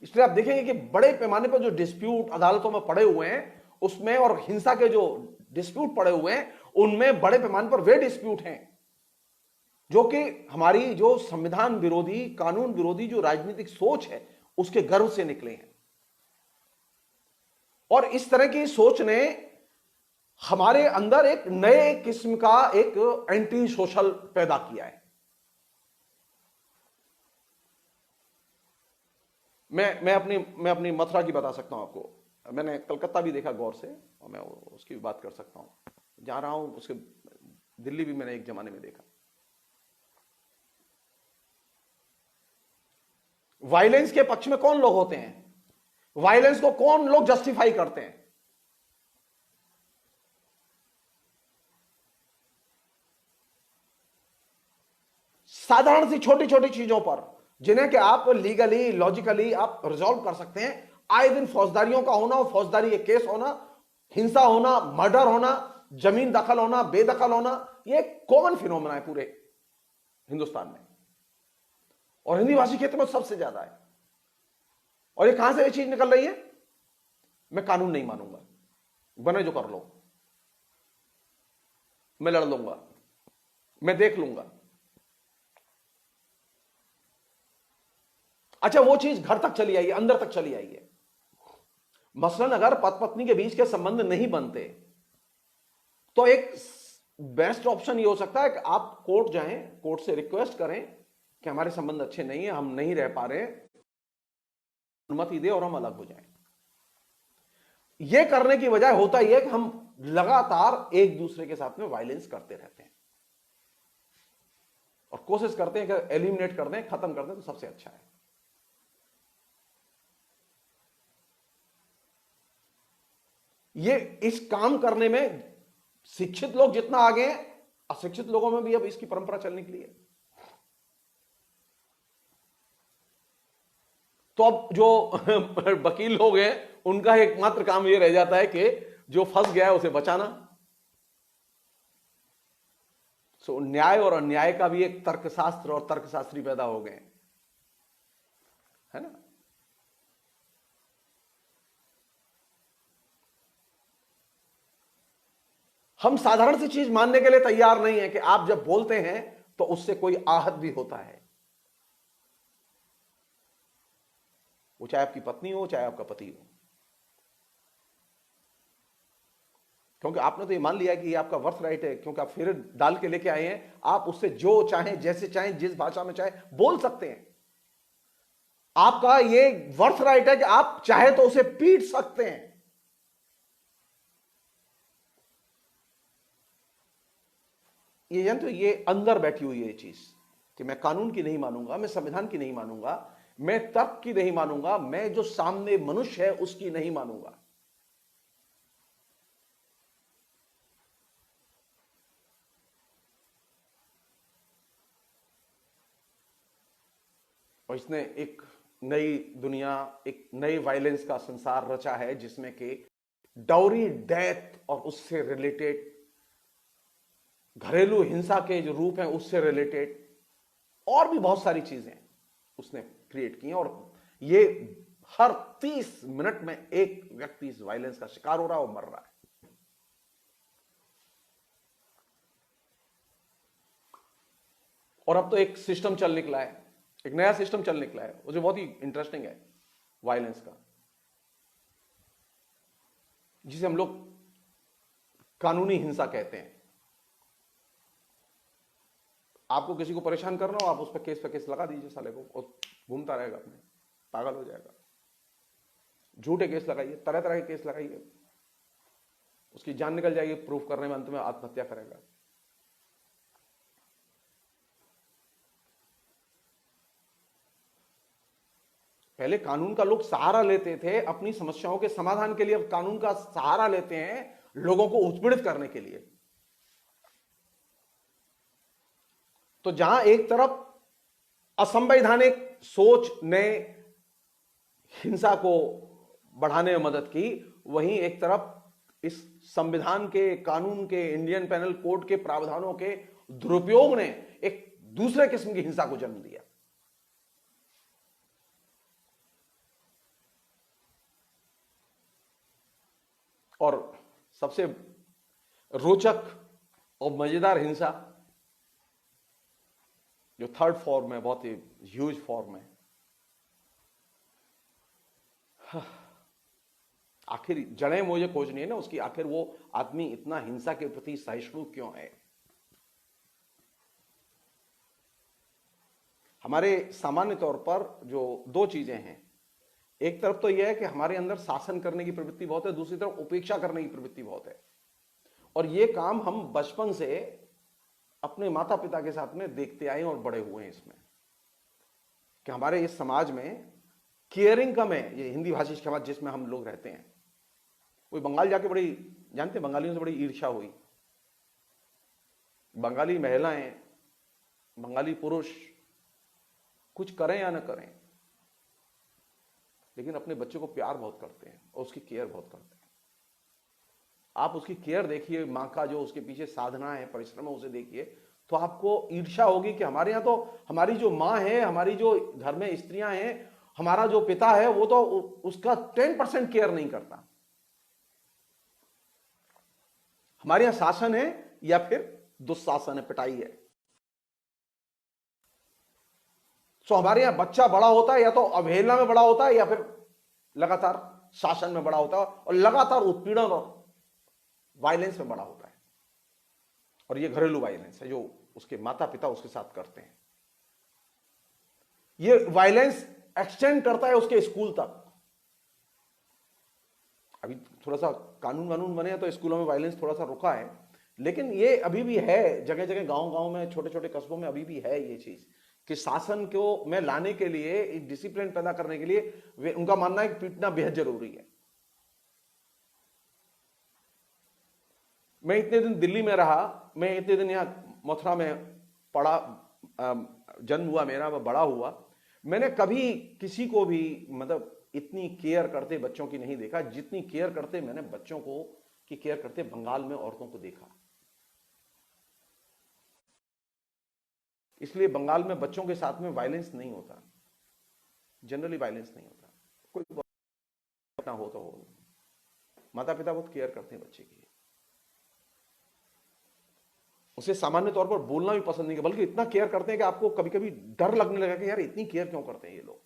A: इसलिए आप देखेंगे कि बड़े पैमाने पर जो डिस्प्यूट अदालतों में पड़े हुए हैं, उसमें, और हिंसा के जो डिस्प्यूट पड़े हुए हैं, उनमें बड़े पैमाने पर वे डिस्प्यूट हैं जो कि हमारी जो संविधान विरोधी, कानून विरोधी जो राजनीतिक सोच है, उसके गर्भ से निकले हैं। और इस तरह की सोच ने हमारे अंदर एक नए किस्म का एक एंटी सोशल पैदा किया है। मैं अपनी मथुरा की बता सकता हूं आपको। मैंने कलकत्ता भी देखा गौर से, और मैं उसकी भी बात कर सकता हूं। जहां रहा हूं उसके, दिल्ली भी मैंने एक जमाने में देखा। वायलेंस के पक्ष में कौन लोग होते हैं? वायलेंस को कौन लोग जस्टिफाई करते हैं? साधारण सी छोटी छोटी चीजों पर, जिन्हें कि आप लीगली, लॉजिकली आप रिजॉल्व कर सकते हैं। आए दिन फौजदारियों का होना, और फौजदारी के केस होना, हिंसा होना, मर्डर होना, जमीन दखल होना, बेदखल होना, यह कॉमन फिनोमेना है पूरे हिंदुस्तान में, और हिंदी भाषी क्षेत्र में सबसे ज्यादा है। और ये कहां से ये चीज निकल रही है? मैं कानून नहीं मानूंगा, बने जो कर लो, मैं लड़ लूंगा, मैं देख लूंगा। अच्छा, वो चीज घर तक चली आई है, अंदर तक चली आई है। मसलन अगर पति पत्नी के बीच के संबंध नहीं बनते, तो एक बेस्ट ऑप्शन ये हो सकता है कि आप कोर्ट जाएं, कोर्ट से रिक्वेस्ट करें कि हमारे संबंध अच्छे नहीं है, हम नहीं रह पा रहे, अनुमति दे और हम अलग हो जाएं। यह करने की वजह होता ही है कि हम लगातार एक दूसरे के साथ में वायलेंस करते रहते हैं, और कोशिश करते हैं कि एलिमिनेट कर दें, खत्म कर दें, तो सबसे अच्छा है। ये इस काम करने में शिक्षित लोग जितना आगे हैं, अशिक्षित लोगों में भी अब इसकी परंपरा चलने के लिए। तो अब जो वकील लोग हैं, उनका एकमात्र काम यह रह जाता है कि जो फंस गया है उसे बचाना। सो न्याय और अन्याय का भी एक तर्कशास्त्र और तर्कशास्त्री पैदा हो गए, है ना। हम साधारण सी चीज मानने के लिए तैयार नहीं है कि आप जब बोलते हैं तो उससे कोई आहत भी होता है, वो चाहे आपकी पत्नी हो, चाहे आपका पति हो। क्योंकि आपने तो ये मान लिया कि ये आपका वर्थ राइट है, क्योंकि आप फिर डाल के लेके आए हैं, आप उससे जो चाहें, जैसे चाहें, जिस भाषा में चाहे बोल सकते हैं। आपका ये वर्थ राइट है कि आप चाहे तो उसे पीट सकते हैं। ये जानते हो, ये अंदर बैठी हुई है ये चीज कि मैं कानून की नहीं मानूंगा, मैं संविधान की नहीं मानूंगा, मैं तर्क की नहीं मानूंगा, मैं जो सामने मनुष्य है उसकी नहीं मानूंगा। और इसने एक नई दुनिया, एक नई वायलेंस का संसार रचा है, जिसमें कि डाउरी, डेथ और उससे रिलेटेड घरेलू हिंसा के जो रूप हैं उससे रिलेटेड और भी बहुत सारी चीजें उसने क्रिएट की हैं। और ये हर 30 मिनट में एक व्यक्ति इस वायलेंस का शिकार हो रहा है और मर रहा है। और अब तो एक सिस्टम चल निकला है, एक नया सिस्टम चल निकला है, वो जो बहुत ही इंटरेस्टिंग है वायलेंस का, जिसे हम लोग कानूनी हिंसा कहते हैं। आपको किसी को परेशान करना हो, आप उस पर केस लगा दीजिए साले को, और घूमता रहेगा अपने, पागल हो जाएगा। झूठे केस लगाइए, तरह तरह के केस लगाइए, उसकी जान निकल जाएगी, प्रूफ करने में अंत में आत्महत्या करेगा। पहले कानून का लोग सहारा लेते थे अपनी समस्याओं के समाधान के लिए, अब कानून का सहारा लेते हैं लोगों को उत्पीड़ित करने के लिए। तो जहां एक तरफ असंवैधानिक सोच ने हिंसा को बढ़ाने में मदद की, वहीं एक तरफ इस संविधान के, कानून के, इंडियन पेनल कोड के प्रावधानों के दुरुपयोग ने एक दूसरे किस्म की हिंसा को जन्म दिया। और सबसे रोचक और मजेदार हिंसा जो थर्ड फॉर्म है, बहुत ही ह्यूज फॉर्म है। आखिर जड़ें मुझे खोजनी है ना उसकी, आखिर वो आदमी इतना हिंसा के प्रति सहिष्णु क्यों है। हमारे सामान्य तौर पर जो दो चीजें हैं, एक तरफ तो यह है कि हमारे अंदर शासन करने की प्रवृत्ति बहुत है, दूसरी तरफ उपेक्षा करने की प्रवृत्ति बहुत है। और यह काम हम बचपन से अपने माता पिता के साथ में देखते आए और बड़े हुए हैं इसमें, कि हमारे इस समाज में केयरिंग कम है। ये हिंदी भाषी समाज जिसमें हम लोग रहते हैं, कोई बंगाल जाके बड़ी, जानते बंगालियों से बड़ी ईर्ष्या हुई। बंगाली महिलाएं, बंगाली पुरुष कुछ करें या ना करें, लेकिन अपने बच्चे को प्यार बहुत करते हैं और उसकी केयर बहुत करते हैं। आप उसकी केयर देखिए, मां का जो उसके पीछे साधना है, परिश्रम है, उसे देखिए, तो आपको ईर्ष्या होगी कि हमारे यहां तो हमारी जो मां है, हमारी जो घर में स्त्रियां हैं, हमारा जो पिता है, वो तो उसका 10% केयर नहीं करता। हमारे यहां शासन है या फिर दुशासन है, पिटाई है। सो हमारे यहां बच्चा बड़ा होता है या तो अवहेलना में बड़ा होता है या फिर लगातार शासन में बड़ा होता है और लगातार उत्पीड़न और वायलेंस में बड़ा होता है। और ये घरेलू वायलेंस है जो उसके माता पिता उसके साथ करते हैं। ये वायलेंस एक्सटेंड करता है उसके स्कूल तक। अभी थोड़ा सा कानून वानून बने हैं तो स्कूलों में वायलेंस थोड़ा सा रुका है, लेकिन ये अभी भी है जगह जगह, गांव गांव में, छोटे छोटे कस्बों में अभी भी है ये चीज कि शासन को में लाने के लिए, एक डिसिप्लिन पैदा करने के लिए उनका मानना है कि पीटना बेहद जरूरी है। मैं इतने दिन दिल्ली में रहा, मैं इतने दिन यहां मथुरा में पढ़ा, जन्म हुआ मेरा, बड़ा हुआ। मैंने कभी किसी को भी मतलब इतनी केयर करते बच्चों की नहीं देखा जितनी केयर करते मैंने बच्चों को की केयर करते बंगाल में औरतों को देखा। इसलिए बंगाल में बच्चों के साथ में वायलेंस नहीं होता, जनरली वायलेंस नहीं होता। कोई ना हो तो हो, माता पिता बहुत केयर करते हैं बच्चे की, उसे सामान्य तौर पर बोलना भी पसंद नहीं, बल्कि इतना केयर करते हैं कि आपको कभी कभी डर लगने लगा कि यार इतनी केयर क्यों करते हैं ये लोग।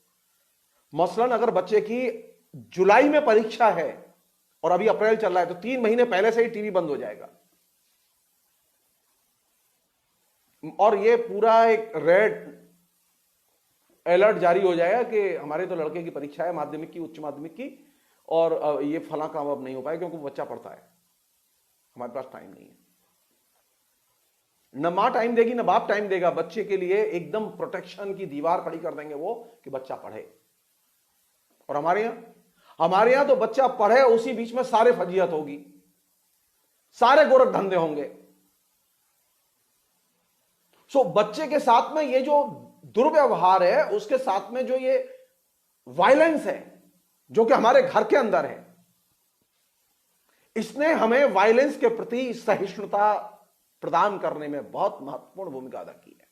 A: मसलन अगर बच्चे की जुलाई में परीक्षा है और अभी अप्रैल चल रहा है, तो 3 महीने पहले से ही टीवी बंद हो जाएगा और ये पूरा एक रेड अलर्ट जारी हो जाएगा कि हमारे तो लड़के की परीक्षा है, माध्यमिक की, उच्च माध्यमिक की, और ये फला काम अब नहीं हो पाएगा क्योंकि बच्चा पढ़ता है, हमारे पास टाइम नहीं है। न मां टाइम देगी न बाप टाइम देगा, बच्चे के लिए एकदम प्रोटेक्शन की दीवार खड़ी कर देंगे वो कि बच्चा पढ़े। और हमारे यहां तो बच्चा पढ़े, उसी बीच में सारे फजीहत होगी, सारे गोरख धंधे होंगे। सो बच्चे के साथ में ये जो दुर्व्यवहार है, उसके साथ में जो ये वायलेंस है जो कि हमारे घर के अंदर है, इसने हमें वायलेंस के प्रति सहिष्णुता प्रदान करने में बहुत महत्वपूर्ण भूमिका अदा की है।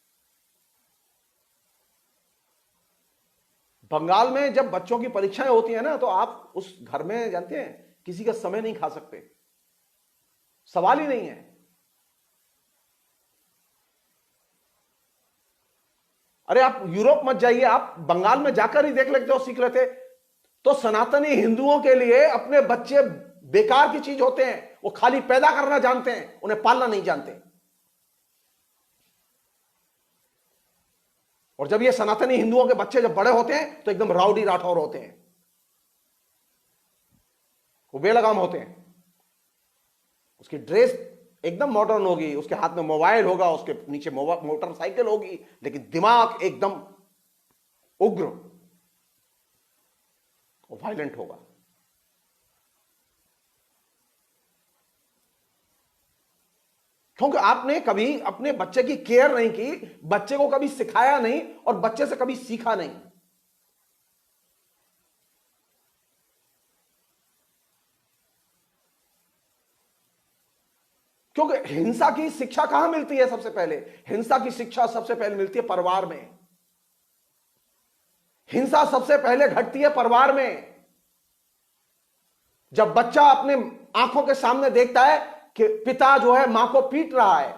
A: बंगाल में जब बच्चों की परीक्षाएं होती है ना, तो आप उस घर में जानते हैं किसी का समय नहीं खा सकते, सवाल ही नहीं है। अरे आप यूरोप मत जाइए, आप बंगाल में जाकर ही देख लेते हो, सीख लेते। तो सनातनी हिंदुओं के लिए अपने बच्चे बेकार की चीज होते हैं, वो खाली पैदा करना जानते हैं, उन्हें पालना नहीं जानते। और जब ये सनातनी हिंदुओं के बच्चे जब बड़े होते हैं तो एकदम राउडी राठौर होते हैं, वो बेलगाम होते हैं। उसकी ड्रेस एकदम मॉडर्न होगी, उसके हाथ में मोबाइल होगा, उसके नीचे मोटरसाइकिल होगी, लेकिन दिमाग एकदम उग्र और वायलेंट होगा। क्योंकि आपने कभी अपने बच्चे की केयर नहीं की, बच्चे को कभी सिखाया नहीं और बच्चे से कभी सीखा नहीं। क्योंकि हिंसा की शिक्षा कहां मिलती है? सबसे पहले हिंसा की शिक्षा सबसे पहले मिलती है परिवार में। हिंसा सबसे पहले घटती है परिवार में। जब बच्चा अपने आंखों के सामने देखता है कि पिता जो है मां को पीट रहा है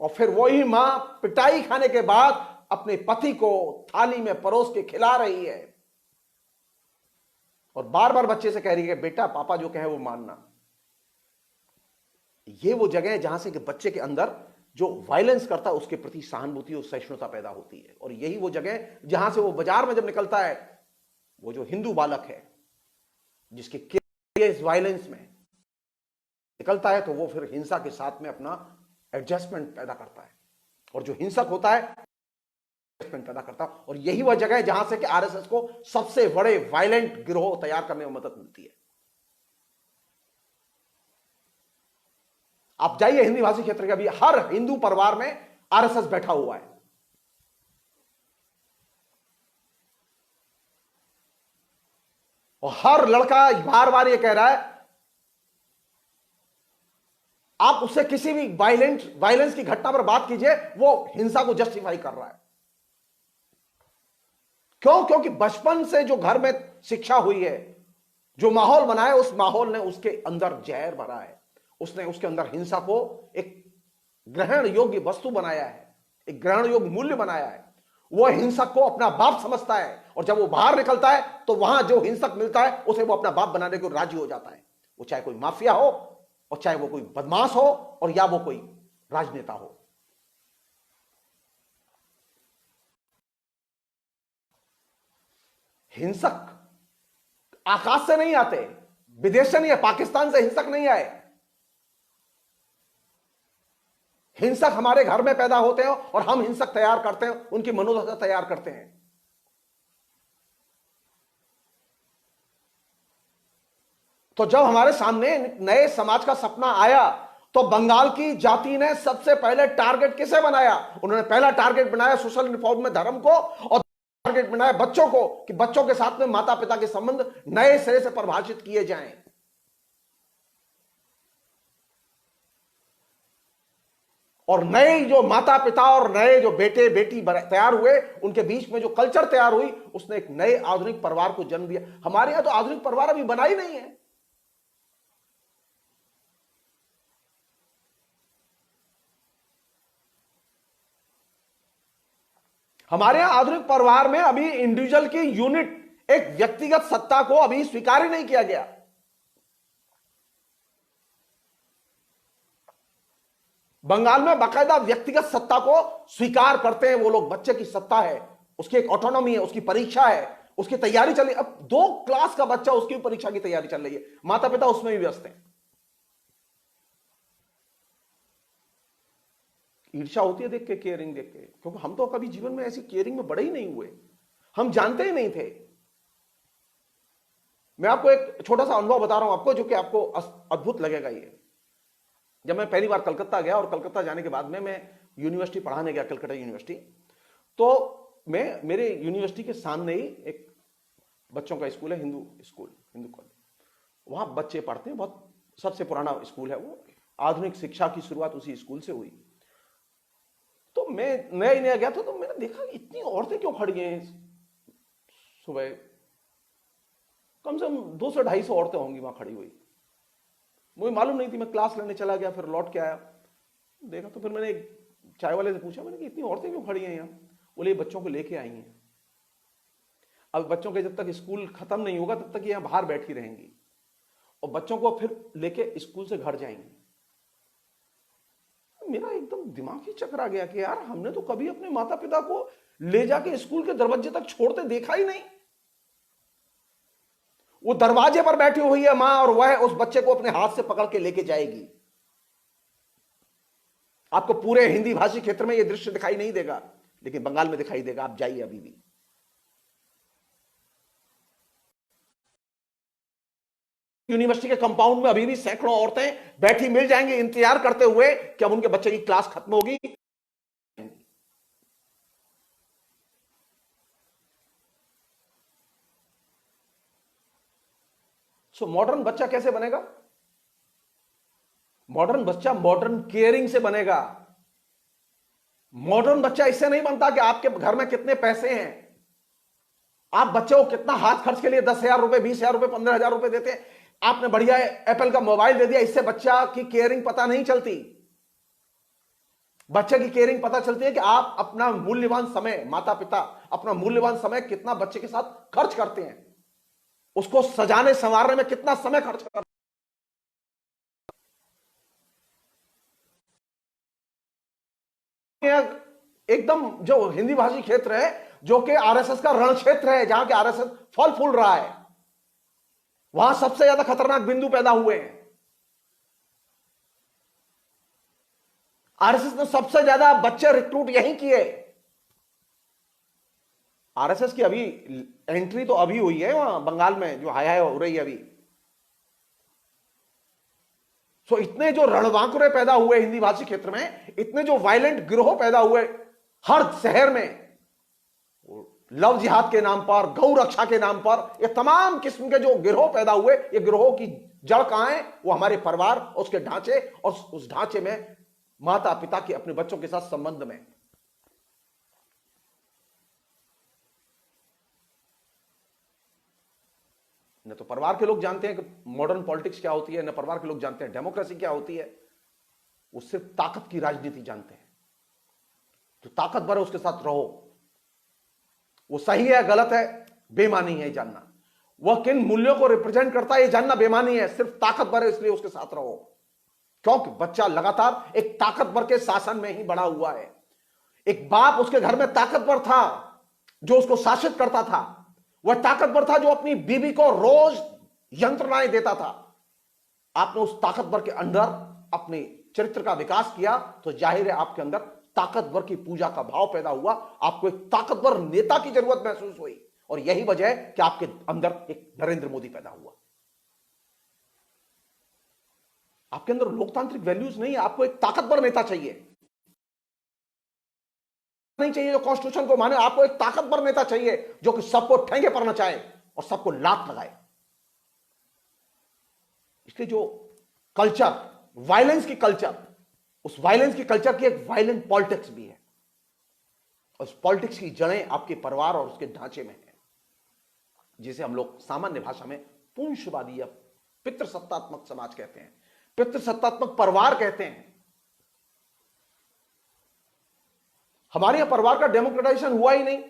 A: और फिर वही मां पिटाई खाने के बाद अपने पति को थाली में परोस के खिला रही है और बार बार बच्चे से कह रही है बेटा पापा जो कहे वो मानना। ये वो जगह है जहां से कि बच्चे के अंदर जो वायलेंस करता है उसके प्रति सहानुभूति और सहिष्णुता पैदा होती है। और यही वो जगह जहां से वो बाजार में जब निकलता है, वो जो हिंदू बालक है जिसके केस वायलेंस में निकलता है, तो वो फिर हिंसा के साथ में अपना एडजस्टमेंट पैदा करता है और जो हिंसक होता है एडजस्टमेंट पैदा करता है। और यही वह जगह है जहां से कि आरएसएस को सबसे बड़े वायलेंट गिरोह तैयार करने में मदद मिलती है। आप जाइए हिंदी भाषी क्षेत्र के, अभी हर हिंदू परिवार में आरएसएस बैठा हुआ है। और हर लड़का बार बार ये कह रहा है, आप उससे किसी भी वायलेंस की घटना पर बात कीजिए, वो हिंसा को जस्टिफाई कर रहा है। क्यों? क्योंकि बचपन से जो घर में शिक्षा हुई है, जो माहौल बना है, उस माहौल ने उसके अंदर जहर भरा है, उसने उसके अंदर हिंसा को एक ग्रहण योग्य वस्तु बनाया है, एक ग्रहण योग्य मूल्य बनाया है। वह हिंसक को अपना बाप समझता है और जब वो बाहर निकलता है तो वहां जो हिंसक मिलता है उसे वो अपना बाप बनाने को राजी हो जाता है। वो चाहे कोई माफिया हो और चाहे वो कोई बदमाश हो और या वो कोई राजनेता हो। हिंसक आकाश से नहीं आते, विदेश से नहीं है, पाकिस्तान से हिंसक नहीं आए। हिंसक हमारे घर में पैदा होते हैं और हम हिंसक तैयार करते हैं, उनकी मनोदशा तैयार करते हैं। तो जब हमारे सामने नए समाज का सपना आया तो बंगाल की जाति ने सबसे पहले टारगेट किसे बनाया? उन्होंने पहला टारगेट बनाया सोशल रिफॉर्म में धर्म को, और टारगेट बनाया बच्चों को कि बच्चों के साथ में माता पिता के संबंध नए सिरे से परिभाषित किए जाएं। और नए जो माता पिता और नए जो बेटे बेटी तैयार हुए, उनके बीच में जो कल्चर तैयार हुई, उसने एक नए आधुनिक परिवार को जन्म दिया। हमारे यहां तो आधुनिक परिवार अभी बना ही नहीं है। हमारे यहां आधुनिक परिवार में अभी इंडिविजुअल की यूनिट, एक व्यक्तिगत सत्ता को अभी स्वीकार ही नहीं किया गया। बंगाल में बाकायदा व्यक्तिगत सत्ता को स्वीकार करते हैं वो लोग। बच्चे की सत्ता है, उसकी एक ऑटोनॉमी है, उसकी परीक्षा है, उसकी तैयारी चल रही। अब 2 क्लास का बच्चा, उसकी परीक्षा की तैयारी चल रही है, माता पिता उसमें भी व्यस्त हैं। ईर्ष्या होती है देख के, केयरिंग देख के, क्योंकि हम तो कभी जीवन में ऐसी केयरिंग में बड़े ही नहीं हुए, हम जानते ही नहीं थे। मैं आपको एक छोटा सा अनुभव बता रहा हूं आपको, जो कि आपको अद्भुत लगेगा। ये जब मैं पहली बार कलकत्ता गया, और कलकत्ता जाने के बाद में मैं यूनिवर्सिटी पढ़ाने गया, कलकत्ता यूनिवर्सिटी, तो मैं मेरे यूनिवर्सिटी के सामने ही एक बच्चों का स्कूल है, हिंदू स्कूल, हिंदू कॉलेज। वहां बच्चे पढ़ते हैं, बहुत सबसे पुराना स्कूल है वो। आधुनिक शिक्षा की शुरुआत उसी स्कूल से हुई। तो मैं नया ही नया गया था, तो मैंने देखा इतनी औरतें क्यों खड़ी हैं सुबह। कम से कम 200-250 औरतें होंगी वहां खड़ी हुई। मुझे मालूम नहीं थी, मैं क्लास लेने चला गया, फिर लौट के आया, देखा तो फिर मैंने एक चाय वाले से पूछा, मैंने कि इतनी औरतें क्यों खड़ी हैं यहाँ? बोले बच्चों को लेके आई हैं। अब बच्चों के जब तक स्कूल खत्म नहीं होगा तब तक यहाँ बाहर बैठी रहेंगी, और बच्चों को फिर लेके स्कूल से घर जाएंगी। मेरा एकदम दिमाग ही चकरा गया कि यार, हमने तो कभी अपने माता पिता को ले जाके स्कूल के दरवाजे तक छोड़ते देखा ही नहीं। वो दरवाजे पर बैठी हुई है मां, और वह उस बच्चे को अपने हाथ से पकड़ के लेके जाएगी। आपको पूरे हिंदी भाषी क्षेत्र में यह दृश्य दिखाई नहीं देगा, लेकिन बंगाल में दिखाई देगा। आप जाइए अभी भी, यूनिवर्सिटी के कंपाउंड में अभी भी सैकड़ों औरतें बैठी मिल जाएंगी, इंतजार करते हुए कि अब उनके बच्चे की क्लास खत्म होगी। सो मॉडर्न बच्चा कैसे बनेगा? मॉडर्न बच्चा मॉडर्न केयरिंग से बनेगा। मॉडर्न बच्चा इससे नहीं बनता कि आपके घर में कितने पैसे हैं, आप बच्चे को कितना हाथ खर्च के लिए 10,000 रुपए, 20,000 रुपए, 15,000 रुपए देते हैं। आपने बढ़िया एप्पल का मोबाइल दे दिया, इससे बच्चा की केयरिंग पता नहीं चलती। बच्चे की केयरिंग पता चलती है कि आप अपना मूल्यवान समय, माता पिता अपना मूल्यवान समय कितना बच्चे के साथ खर्च करते हैं, उसको सजाने संवारने में कितना समय खर्च करते हैं। एकदम जो हिंदी भाषी क्षेत्र है, जो कि आरएसएस का रण क्षेत्र है, जहां के आरएसएस फल फूल रहा है, वहां सबसे ज्यादा खतरनाक बिंदु पैदा हुए हैं। आरएसएस ने सबसे ज्यादा बच्चे रिक्रूट यहीं किए। आरएसएस की अभी एंट्री तो अभी हुई है वहां बंगाल में, जो हाय हाय हो रही है अभी। सो इतने जो रणबांकुरे पैदा हुए हिंदी भाषी क्षेत्र में, इतने जो वायलेंट गिरोह पैदा हुए हर शहर में, लव जिहाद के नाम पर, गौ रक्षा के नाम पर, ये तमाम किस्म के जो गिरोह पैदा हुए, ये गिरोहों की जड़ कहां है? वो हमारे परिवार, उसके ढांचे, और उस ढांचे में माता पिता के अपने बच्चों के साथ संबंध में। न तो परिवार के लोग जानते हैं कि मॉडर्न पॉलिटिक्स क्या होती है, न परिवार के लोग जानते हैं डेमोक्रेसी क्या होती है। वो सिर्फ ताकत की राजनीति जानते हैं। जो ताकतवर है उसके साथ रहो, वो सही है गलत है बेमानी है जानना, वह किन मूल्यों को रिप्रेजेंट करता है ये जानना बेमानी है। सिर्फ ताकतवर है इसलिए उसके साथ रहो, क्योंकि बच्चा लगातार एक ताकतवर के शासन में ही बड़ा हुआ है। एक बाप उसके घर में ताकतवर था जो उसको शासित करता था, वह ताकतवर था जो अपनी बीवी को रोज यंत्रणाएं देता था। आपने उस ताकतवर के अंदर अपने चरित्र का विकास किया तो जाहिर है आपके अंदर ताकतवर की पूजा का भाव पैदा हुआ, आपको एक ताकतवर नेता की जरूरत महसूस हुई, और यही वजह है कि आपके अंदर एक नरेंद्र मोदी पैदा हुआ। आपके अंदर लोकतांत्रिक वैल्यूज नहीं है, आपको एक ताकतवर नेता चाहिए, नहीं चाहिए जो कॉन्स्टिट्यूशन को माने, आपको एक ताकतवर नेता चाहिए जो कि सबको ठेंगे पर नचाए और सबको लात लगाए। इसलिए जो कल्चर, वायलेंस की कल्चर, उस वायलेंस की कल्चर की एक वायलेंट पॉलिटिक्स भी है, और उस पॉलिटिक्स की जड़ें आपके परिवार और उसके ढांचे में है, जिसे हम लोग सामान्य भाषा में पुंशवादी या पितृसत्तात्मक समाज कहते हैं, पितृसत्तात्मक परिवार कहते हैं। हमारे यहां परिवार का डेमोक्रेटाइजेशन हुआ ही नहीं।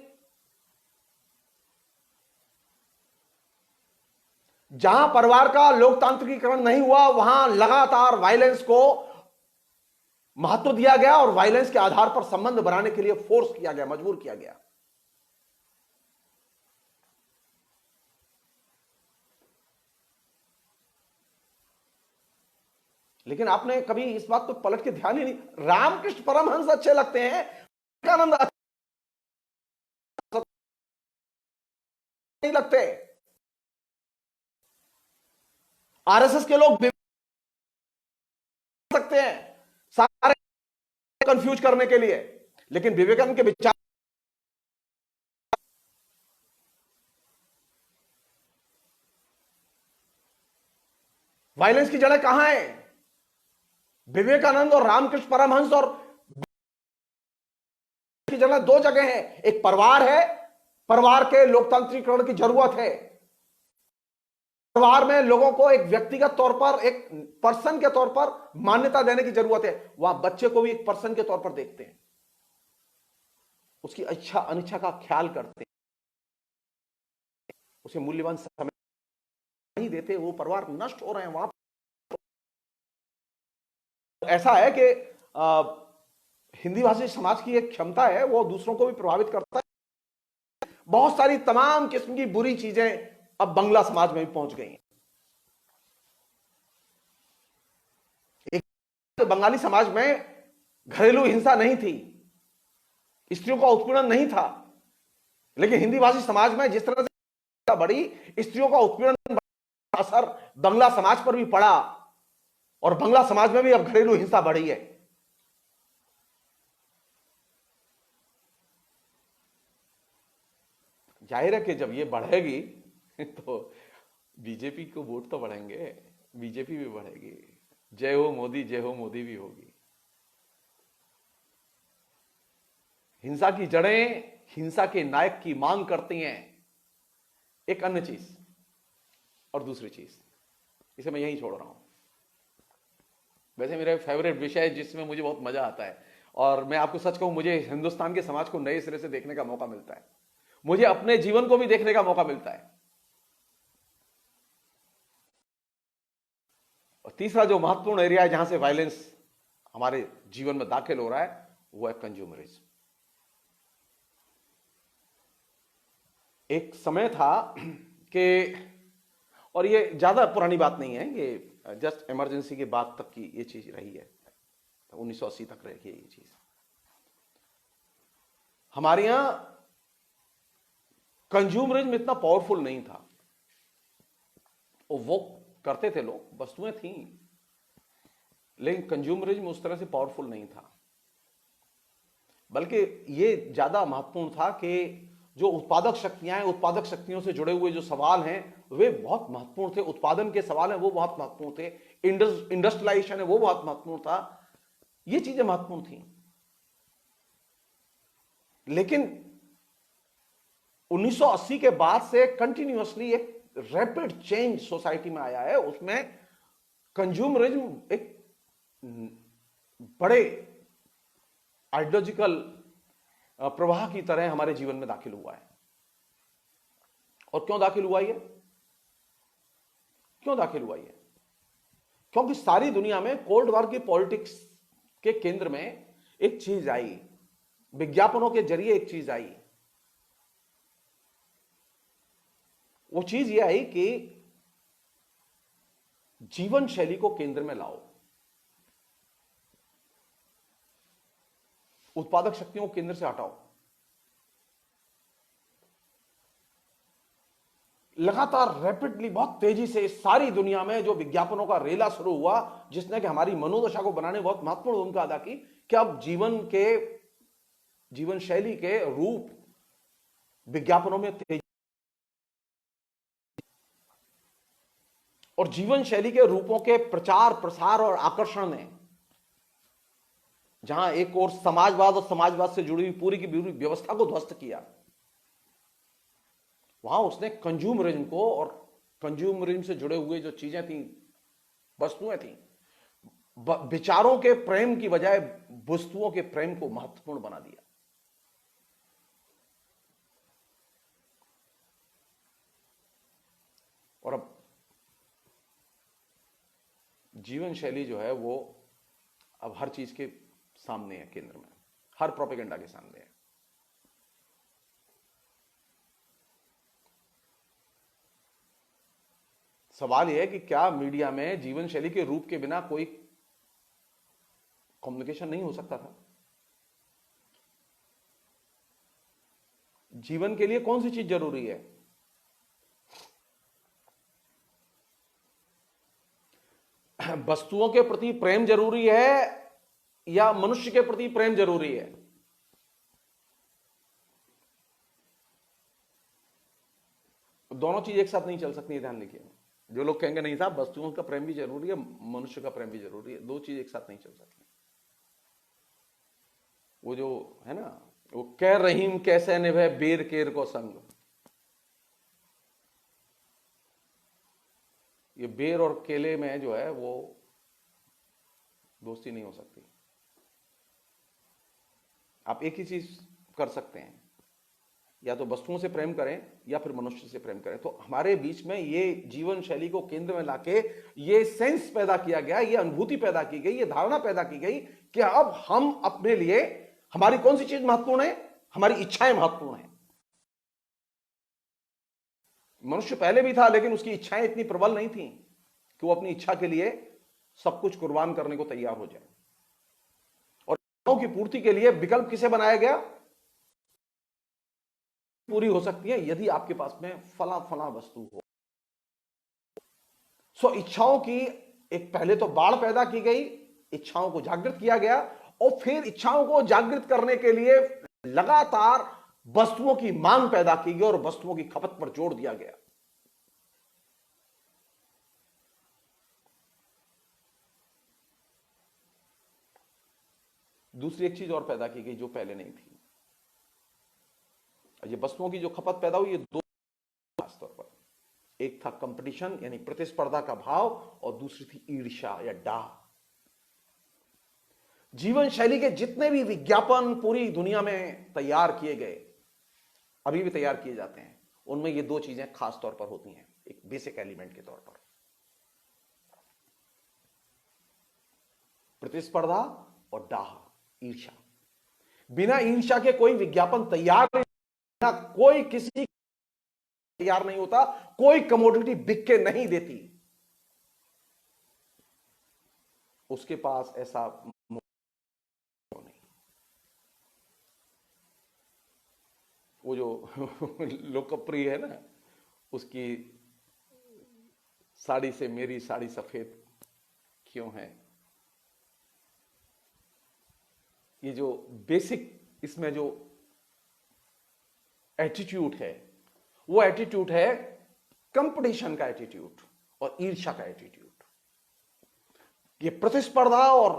A: जहां परिवार का लोकतांत्रिकीकरण नहीं हुआ वहां लगातार वायलेंस को महत्व दिया गया, और वायलेंस के आधार पर संबंध बनाने के लिए फोर्स किया गया, मजबूर किया गया। लेकिन आपने कभी इस बात को पलट के ध्यान ही नहीं। रामकृष्ण परमहंस अच्छे लगते हैं, विवेकानंद नहीं लगते, आरएसएस के लोग सकते हैं सारे कंफ्यूज करने के लिए, लेकिन विवेकानंद के विचार, वायलेंस की जड़ें कहां है? विवेकानंद और रामकृष्ण परमहंस और की जगह दो जगह है। एक परिवार है, परिवार के लोकतांत्रिकरण की जरूरत है। परिवार में लोगों को एक व्यक्तिगत तौर पर, एक पर्सन के तौर पर मान्यता देने की जरूरत है। वहां बच्चे को भी एक पर्सन के तौर पर देखते हैं, उसकी इच्छा अनिच्छा का ख्याल करते हैं, उसे मूल्यवान समय नहीं देते। वो परिवार नष्ट हो रहे हैं वहां। ऐसा है कि हिंदी भाषी समाज की एक क्षमता है, वो दूसरों को भी प्रभावित करता है। बहुत सारी तमाम किस्म की बुरी चीजें अब बंगला समाज में भी पहुंच गई हैं। एक बंगाली समाज में घरेलू हिंसा नहीं थी, स्त्रियों का उत्पीड़न नहीं था, लेकिन हिंदी भाषी समाज में जिस तरह से बढ़ी, स्त्रियों का उत्पीड़न असर बंगला समाज पर भी पड़ा, और बंगला समाज में भी अब घरेलू हिंसा बढ़ी है। जाहिर है कि जब ये बढ़ेगी तो बीजेपी को वोट तो बढ़ेंगे, बीजेपी भी बढ़ेगी। जय हो मोदी, जय हो मोदी भी होगी। हिंसा की जड़ें हिंसा के नायक की मांग करती हैं। एक अन्य चीज और दूसरी चीज, इसे मैं यहीं छोड़ रहा हूं। वैसे मेरा फेवरेट विषय जिसमें मुझे बहुत मजा आता है, और मैं आपको सच कहूं, मुझे हिंदुस्तान के समाज को नए सिरे से देखने का मौका मिलता है, मुझे अपने जीवन को भी देखने का मौका मिलता है। और तीसरा जो महत्वपूर्ण एरिया है जहां से वायलेंस हमारे जीवन में दाखिल हो रहा है, वो है कंज्यूमरिज्म। एक समय था कि, और ये ज्यादा पुरानी बात नहीं है, ये जस्ट इमरजेंसी के बाद तक की ये चीज रही है, 1980 तक रही है ये चीज। हमारे यहां कंज्यूमरिज्म इतना पावरफुल नहीं था, और वो करते थे लोग, वस्तुएं थी, लेकिन कंज्यूमरिज्म उस तरह से पावरफुल नहीं था। बल्कि ये ज्यादा महत्वपूर्ण था कि जो उत्पादक शक्तियां हैं, उत्पादक शक्तियों से जुड़े हुए जो सवाल हैं वे बहुत महत्वपूर्ण थे, उत्पादन के सवाल हैं वो बहुत महत्वपूर्ण थे, इंडस्ट्रियलाइजेशन है वो बहुत महत्वपूर्ण था, ये चीजें महत्वपूर्ण थी। लेकिन 1980 के बाद से कंटिन्यूअसली एक रैपिड चेंज सोसाइटी में आया है, उसमें कंज्यूमरिज्म एक बड़े आइडियोलॉजिकल प्रवाह की तरह हमारे जीवन में दाखिल हुआ है। और क्यों दाखिल हुआ ये? क्यों दाखिल हुआ ये? क्योंकि सारी दुनिया में कोल्ड वॉर की पॉलिटिक्स के केंद्र में एक चीज आई, विज्ञापनों के जरिए एक चीज आई। वो चीज ये आई कि जीवन शैली को केंद्र में लाओ, उत्पादक शक्तियों को केंद्र से हटाओ। लगातार रैपिडली, बहुत तेजी से सारी दुनिया में जो विज्ञापनों का रेला शुरू हुआ, जिसने कि हमारी मनोदशा को बनाने में बहुत महत्वपूर्ण भूमिका अदा की, कि अब जीवन शैली के रूप विज्ञापनों में तेजी, और जीवन शैली के रूपों के प्रचार प्रसार और आकर्षण ने, जहां एक और समाजवाद और समाजवाद से जुड़ी हुई पूरी की पूरी व्यवस्था को ध्वस्त किया, वहां उसने कंज्यूमरिज्म को और कंज्यूमरिज्म से जुड़े हुए जो चीजें थी, वस्तुएं थी, विचारों के प्रेम की बजाय वस्तुओं के प्रेम को महत्वपूर्ण बना दिया। और अब जीवन शैली जो है वो अब हर चीज के सामने है, केंद्र में, हर प्रोपेगेंडा के सामने है। सवाल यह है कि क्या मीडिया में जीवन शैली के रूप के बिना कोई कम्युनिकेशन नहीं हो सकता था? जीवन के लिए कौन सी चीज जरूरी है? वस्तुओं के प्रति प्रेम जरूरी है या मनुष्य के प्रति प्रेम जरूरी है? दोनों चीज एक साथ नहीं चल सकती, ध्यान रखिए। जो लोग कहेंगे नहीं साहब वस्तुओं का प्रेम भी जरूरी है, मनुष्य का प्रेम भी जरूरी है, दो चीज एक साथ नहीं चल सकती। वो जो है ना, वो कह रहीम कैसे निभे बेर केर को संग, ये बेर और केले में जो है वो दोस्ती नहीं हो सकती। आप एक ही चीज कर सकते हैं, या तो वस्तुओं से प्रेम करें या फिर मनुष्य से प्रेम करें। तो हमारे बीच में ये जीवन शैली को केंद्र में लाके ये सेंस पैदा किया गया, ये अनुभूति पैदा की गई, ये धारणा पैदा की गई कि अब हम अपने लिए, हमारी कौन सी चीज महत्वपूर्ण है? हमारी इच्छाएं महत्वपूर्ण है। मनुष्य पहले भी था, लेकिन उसकी इच्छाएं इतनी प्रबल नहीं थी कि वो अपनी इच्छा के लिए सब कुछ कुर्बान करने को तैयार हो जाए। और इच्छाओं की पूर्ति के लिए विकल्प किसे बनाया गया? पूरी हो सकती है यदि आपके पास में फला फला वस्तु हो। सो इच्छाओं की एक पहले तो बाढ़ पैदा की गई, इच्छाओं को जागृत किया गया, और फिर इच्छाओं को जागृत करने के लिए लगातार वस्तुओं की मांग पैदा की गई और वस्तुओं की खपत पर जोर दिया गया। दूसरी एक चीज और पैदा की गई जो पहले नहीं थी। ये वस्तुओं की जो खपत पैदा हुई, ये दो खासतौर पर, एक था कंपटीशन यानी प्रतिस्पर्धा का भाव, और दूसरी थी ईर्ष्या या डाह। जीवन शैली के जितने भी विज्ञापन पूरी दुनिया में तैयार किए गए, अभी भी तैयार किए जाते हैं, उनमें ये दो चीजें खास तौर पर होती हैं, एक बेसिक एलिमेंट के तौर पर, प्रतिस्पर्धा और डाह, ईर्ष्या। बिना ईर्ष्या के कोई विज्ञापन तैयार नहीं, बिना कोई किसी तैयार नहीं होता, कोई कमोडिटी बिक के नहीं देती। उसके पास ऐसा नहीं। वो जो लोकप्रिय है ना, उसकी साड़ी से मेरी साड़ी सफेद क्यों है, ये जो बेसिक इसमें जो एटीट्यूड है, वो एटीट्यूड है कंपटीशन का एटीट्यूड और ईर्ष्या का एटीट्यूड। ये प्रतिस्पर्धा और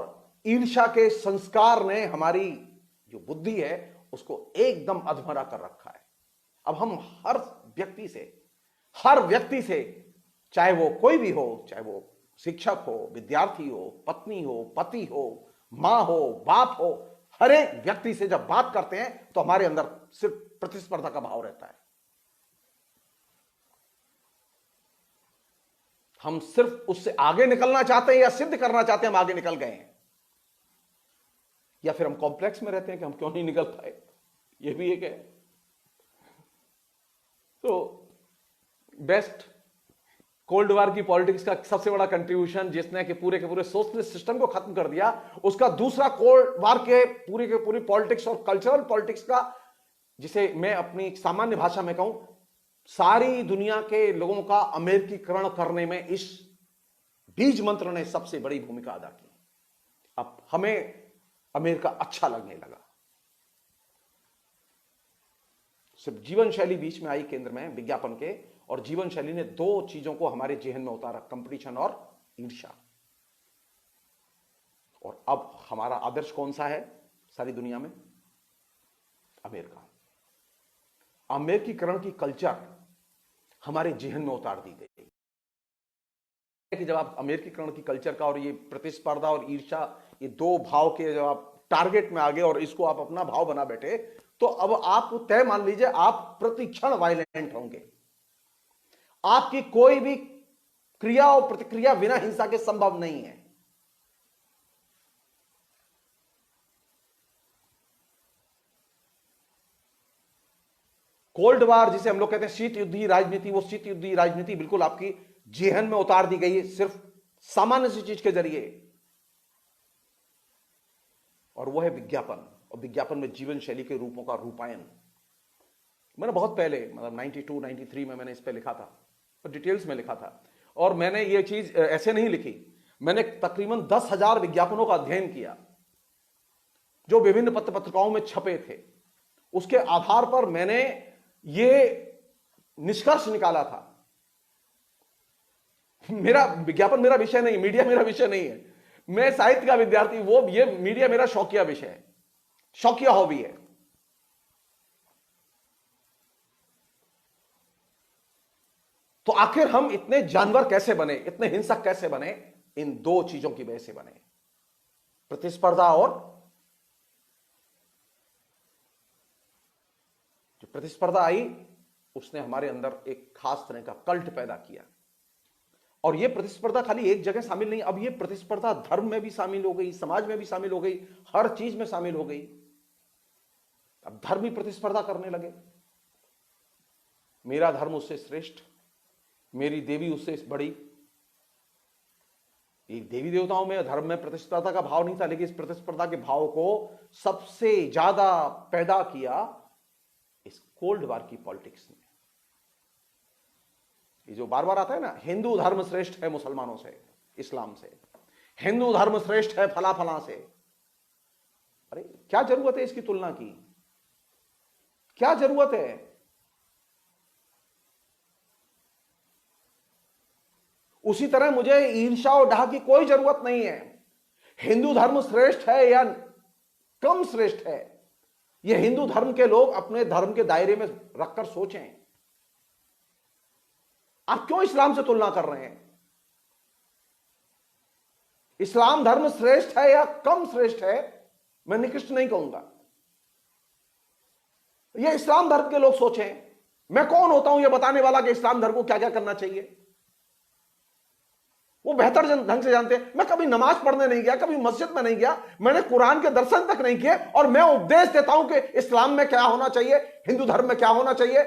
A: ईर्ष्या के संस्कार ने हमारी जो बुद्धि है उसको एकदम अधमरा कर रखा है। अब हम हर व्यक्ति से, चाहे वो कोई भी हो, चाहे वो शिक्षक हो, विद्यार्थी हो, पत्नी हो, पति हो, मां हो, बाप हो, हर एक व्यक्ति से जब बात करते हैं तो हमारे अंदर सिर्फ प्रतिस्पर्धा का भाव रहता है। हम सिर्फ उससे आगे निकलना चाहते हैं या सिद्ध करना चाहते हैं हम आगे निकल गए हैं, या फिर हम कॉम्प्लेक्स में रहते हैं कि हम क्यों नहीं निकल पाए, ये भी एक है। तो बेस्ट कोल्ड वार की पॉलिटिक्स का सबसे बड़ा कंट्रीब्यूशन जिसने कि पूरे के पूरे सोशलिस्ट सिस्टम को खत्म कर दिया, उसका दूसरा कोल्ड वार के पूरी पॉलिटिक्स और कल्चरल पॉलिटिक्स का, जिसे मैं अपनी सामान्य भाषा में कहूं, सारी दुनिया के लोगों का अमेरिकीकरण करने में इस बीज मंत्र ने सबसे बड़ी भूमिका अदा की। अब हमें अमेरिका अच्छा लगने लगा। सिर्फ जीवन शैली बीच में आई केंद्र में विज्ञापन के, और जीवन शैली ने दो चीजों को हमारे जेहन में उतारा, कंपटीशन और ईर्ष्या। और अब हमारा आदर्श कौन सा है सारी दुनिया में? अमेरिका। अमेरिकीकरण की कल्चर हमारे जेहन में उतार दी गई कि जब आप अमेरिकीकरण की कल्चर का और ये प्रतिस्पर्धा और ईर्ष्या, ये दो भाव के जब आप टारगेट में आ गए और इसको आप अपना भाव बना बैठे, तो अब आप तय मान लीजिए आप प्रतिक्षण वायलेंट होंगे। आपकी कोई भी क्रिया और प्रतिक्रिया बिना हिंसा के संभव नहीं है। कोल्ड वार जिसे हम लोग कहते हैं शीत युद्धीय राजनीति, वो शीत युद्धीय राजनीति बिल्कुल आपकी जेहन में उतार दी गई है सिर्फ सामान्य सी चीज के जरिए, और वो है विज्ञापन। और विज्ञापन में जीवन शैली के रूपों का रूपायन। मैंने बहुत पहले, मतलब 92 93 में मैंने इस पे लिखा था और डिटेल्स में लिखा था, और मैंने ये चीज ऐसे नहीं लिखी, मैंने तकरीबन 10,000 विज्ञापनों का अध्ययन किया जो विभिन्न पत्र पत्रिकाओं में छपे थे। उसके आधार पर मैंने ये निष्कर्ष निकाला था। मेरा विज्ञापन मेरा विषय नहीं, मीडिया मेरा विषय नहीं है, मैं साहित्य का विद्यार्थी, वो ये मीडिया मेरा शौकिया विषय है, शौकिया हॉबी है। तो आखिर हम इतने जानवर कैसे बने, इतने हिंसक कैसे बने? इन दो चीजों की वजह से बने, प्रतिस्पर्धा और जो प्रतिस्पर्धा आई उसने हमारे अंदर एक खास तरह का कल्ट पैदा किया। और यह प्रतिस्पर्धा खाली एक जगह शामिल नहीं, अब यह प्रतिस्पर्धा धर्म में भी शामिल हो गई, समाज में भी शामिल हो गई, हर चीज में शामिल हो गई। अब धर्म ही प्रतिस्पर्धा करने लगे, मेरा धर्म उससे श्रेष्ठ, मेरी देवी उससे बड़ी। एक देवी देवताओं में धर्म में प्रतिस्पर्धा का भाव नहीं था, लेकिन इस प्रतिस्पर्धा के भाव को सबसे ज्यादा पैदा किया इस कोल्ड वार की पॉलिटिक्स ने। ये जो बार बार आता है ना, हिंदू धर्म श्रेष्ठ है मुसलमानों से, इस्लाम से, हिंदू धर्म श्रेष्ठ है फला फला से। अरे क्या जरूरत है इसकी तुलना की? क्या जरूरत है? उसी तरह मुझे ईर्ष्या और डाह की कोई जरूरत नहीं है। हिंदू धर्म श्रेष्ठ है या कम श्रेष्ठ है, यह हिंदू धर्म के लोग अपने धर्म के दायरे में रखकर सोचें। आप क्यों इस्लाम से तुलना कर रहे हैं? इस्लाम धर्म श्रेष्ठ है या कम श्रेष्ठ है, मैं निकृष्ट नहीं कहूंगा। यह इस्लाम धर्म के लोग सोचें। मैं कौन होता हूं यह बताने वाला कि इस्लाम धर्म को क्या क्या करना चाहिए? वो बेहतर ढंग से जानते हैं। मैं कभी नमाज पढ़ने नहीं गया, कभी मस्जिद में नहीं गया, मैंने कुरान के दर्शन तक नहीं किए, और मैं उपदेश देता हूं कि इस्लाम में क्या होना चाहिए, हिंदू धर्म में क्या होना चाहिए।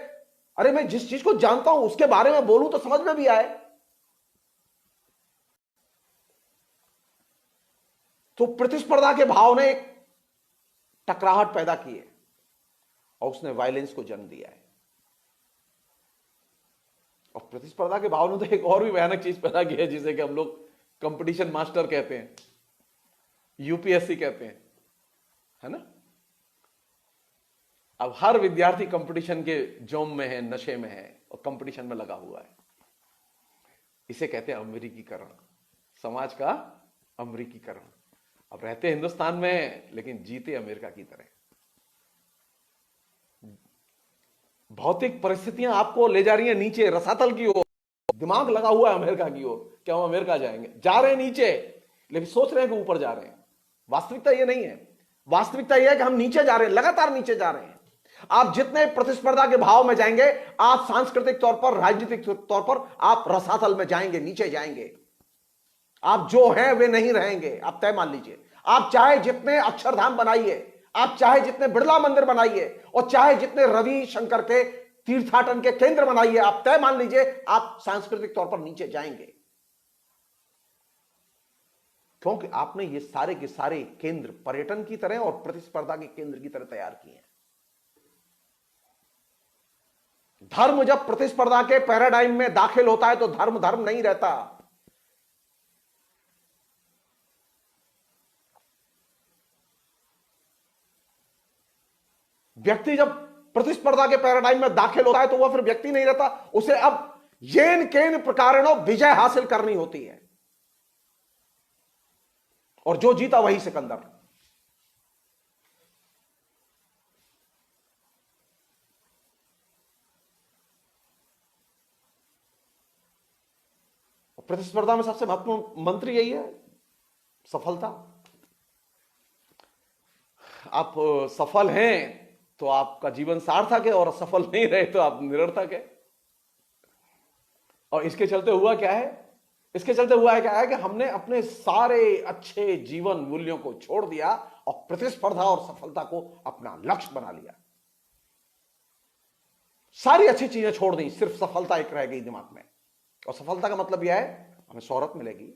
A: अरे मैं जिस चीज को जानता हूं उसके बारे में बोलूं तो समझ में भी आए। तो प्रतिस्पर्धा के भाव ने एक टकराहट पैदा की है और उसने वायलेंस को जन्म दिया है। और प्रतिस्पर्धा के भाव ने तो एक और भी भयानक चीज पैदा की है, जिसे कि हम लोग कंपटीशन मास्टर कहते हैं, यूपीएससी कहते हैं, है ना। अब हर विद्यार्थी कंपटीशन के जोम में है, नशे में है और कंपटीशन में लगा हुआ है। इसे कहते हैं अमेरिकीकरण, समाज का अमेरिकीकरण। अब रहते हिंदुस्तान में लेकिन जीते अमेरिका की तरह। भौतिक परिस्थितियां आपको ले जा रही हैं नीचे, रसातल की ओर। दिमाग लगा हुआ है अमेरिका की ओर, क्या हम अमेरिका जाएंगे, जा रहे हैं नीचे, लेकिन सोच रहे हैं कि ऊपर जा रहे हैं। वास्तविकता यह नहीं है। वास्तविकता यह है कि हम नीचे जा रहे हैं, लगातार नीचे जा रहे हैं। आप जितने प्रतिस्पर्धा के भाव में जाएंगे, आप सांस्कृतिक तौर पर, राजनीतिक तौर पर आप रसातल में जाएंगे, नीचे जाएंगे। आप जो हैं वे नहीं रहेंगे, आप तय मान लीजिए। आप चाहे जितने अक्षरधाम बनाइए, आप चाहे जितने बिरला मंदिर बनाइए, और चाहे जितने रवि शंकर के तीर्थाटन के केंद्र बनाइए, आप तय मान लीजिए आप सांस्कृतिक तौर पर नीचे जाएंगे। क्योंकि आपने ये सारे के सारे केंद्र पर्यटन की तरह और प्रतिस्पर्धा के केंद्र की तरह तैयार किए हैं। धर्म जब प्रतिस्पर्धा के पैराडाइम में दाखिल होता है तो धर्म धर्म नहीं रहता। व्यक्ति जब प्रतिस्पर्धा के पैराडाइम में दाखिल होता है तो वह फिर व्यक्ति नहीं रहता, उसे अब येन केन प्रकारेण विजय हासिल करनी होती है, और जो जीता वही सिकंदर। प्रतिस्पर्धा में सबसे महत्वपूर्ण मंत्र यही है, सफलता। आप सफल हैं तो आपका जीवन सार्थक है, और सफल नहीं रहे तो आप निरर्थक है। और इसके चलते हुआ क्या है? इसके चलते हुआ है क्या है कि हमने अपने सारे अच्छे जीवन मूल्यों को छोड़ दिया और प्रतिस्पर्धा और सफलता को अपना लक्ष्य बना लिया। सारी अच्छी चीजें छोड़ दी, सिर्फ सफलता एक रह गई दिमाग में। और सफलता का मतलब यह है हमें शोहरत मिलेगी,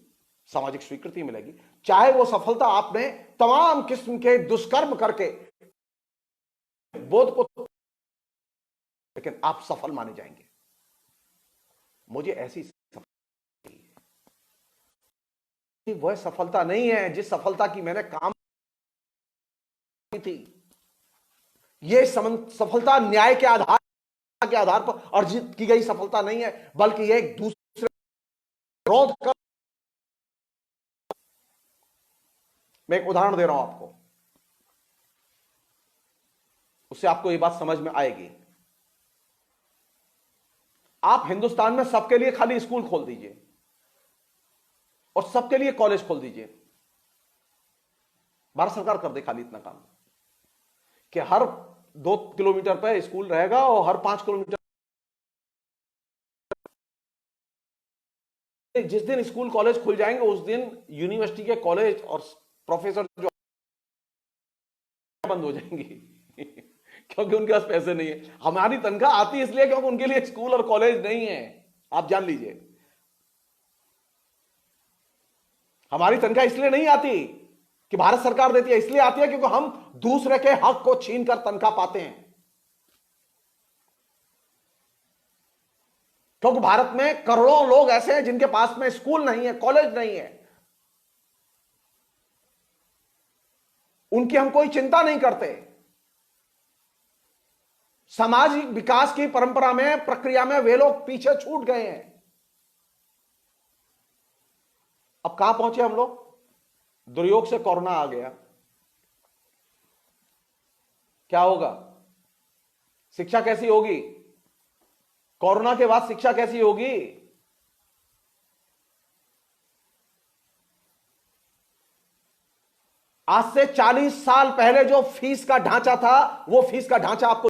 A: सामाजिक स्वीकृति मिलेगी, चाहे वो सफलता आपने तमाम किस्म के दुष्कर्म करके बोध को, लेकिन आप सफल माने जाएंगे। मुझे ऐसी वह सफलता नहीं है जिस सफलता की मैंने काम थी। यह सफलता न्याय के आधार पर अर्जित की गई सफलता नहीं है, बल्कि यह एक दूसरे विरोध कर। मैं एक उदाहरण दे रहा हूं आपको, उससे आपको यह बात समझ में आएगी। आप हिंदुस्तान में सबके लिए खाली स्कूल खोल दीजिए और सबके लिए कॉलेज खोल दीजिए। भारत सरकार कर दे खाली इतना काम कि हर 2 किलोमीटर पर स्कूल रहेगा और हर 5 किलोमीटर, जिस दिन स्कूल कॉलेज खुल जाएंगे उस दिन यूनिवर्सिटी के कॉलेज और प्रोफेसर जो बंद हो जाएंगे क्योंकि उनके पास पैसे नहीं है। हमारी तनख्वाह आती है इसलिए क्योंकि उनके लिए स्कूल और कॉलेज नहीं है। आप जान लीजिए, हमारी तनख्वाह इसलिए नहीं आती कि भारत सरकार देती है, इसलिए आती है क्योंकि हम दूसरे के हक को छीनकर तनख्वाह पाते हैं। क्योंकि भारत में करोड़ों लोग ऐसे हैं जिनके पास में स्कूल नहीं है, कॉलेज नहीं है। उनकी हम कोई चिंता नहीं करते। सामाजिक विकास की परंपरा में, प्रक्रिया में वे लोग पीछे छूट गए हैं। अब कहां पहुंचे हम लोग? दुर्योग से कोरोना आ गया, क्या होगा? शिक्षा कैसी होगी? कोरोना के बाद शिक्षा कैसी होगी? आज से 40 साल पहले जो फीस का ढांचा था, वो फीस का ढांचा आपको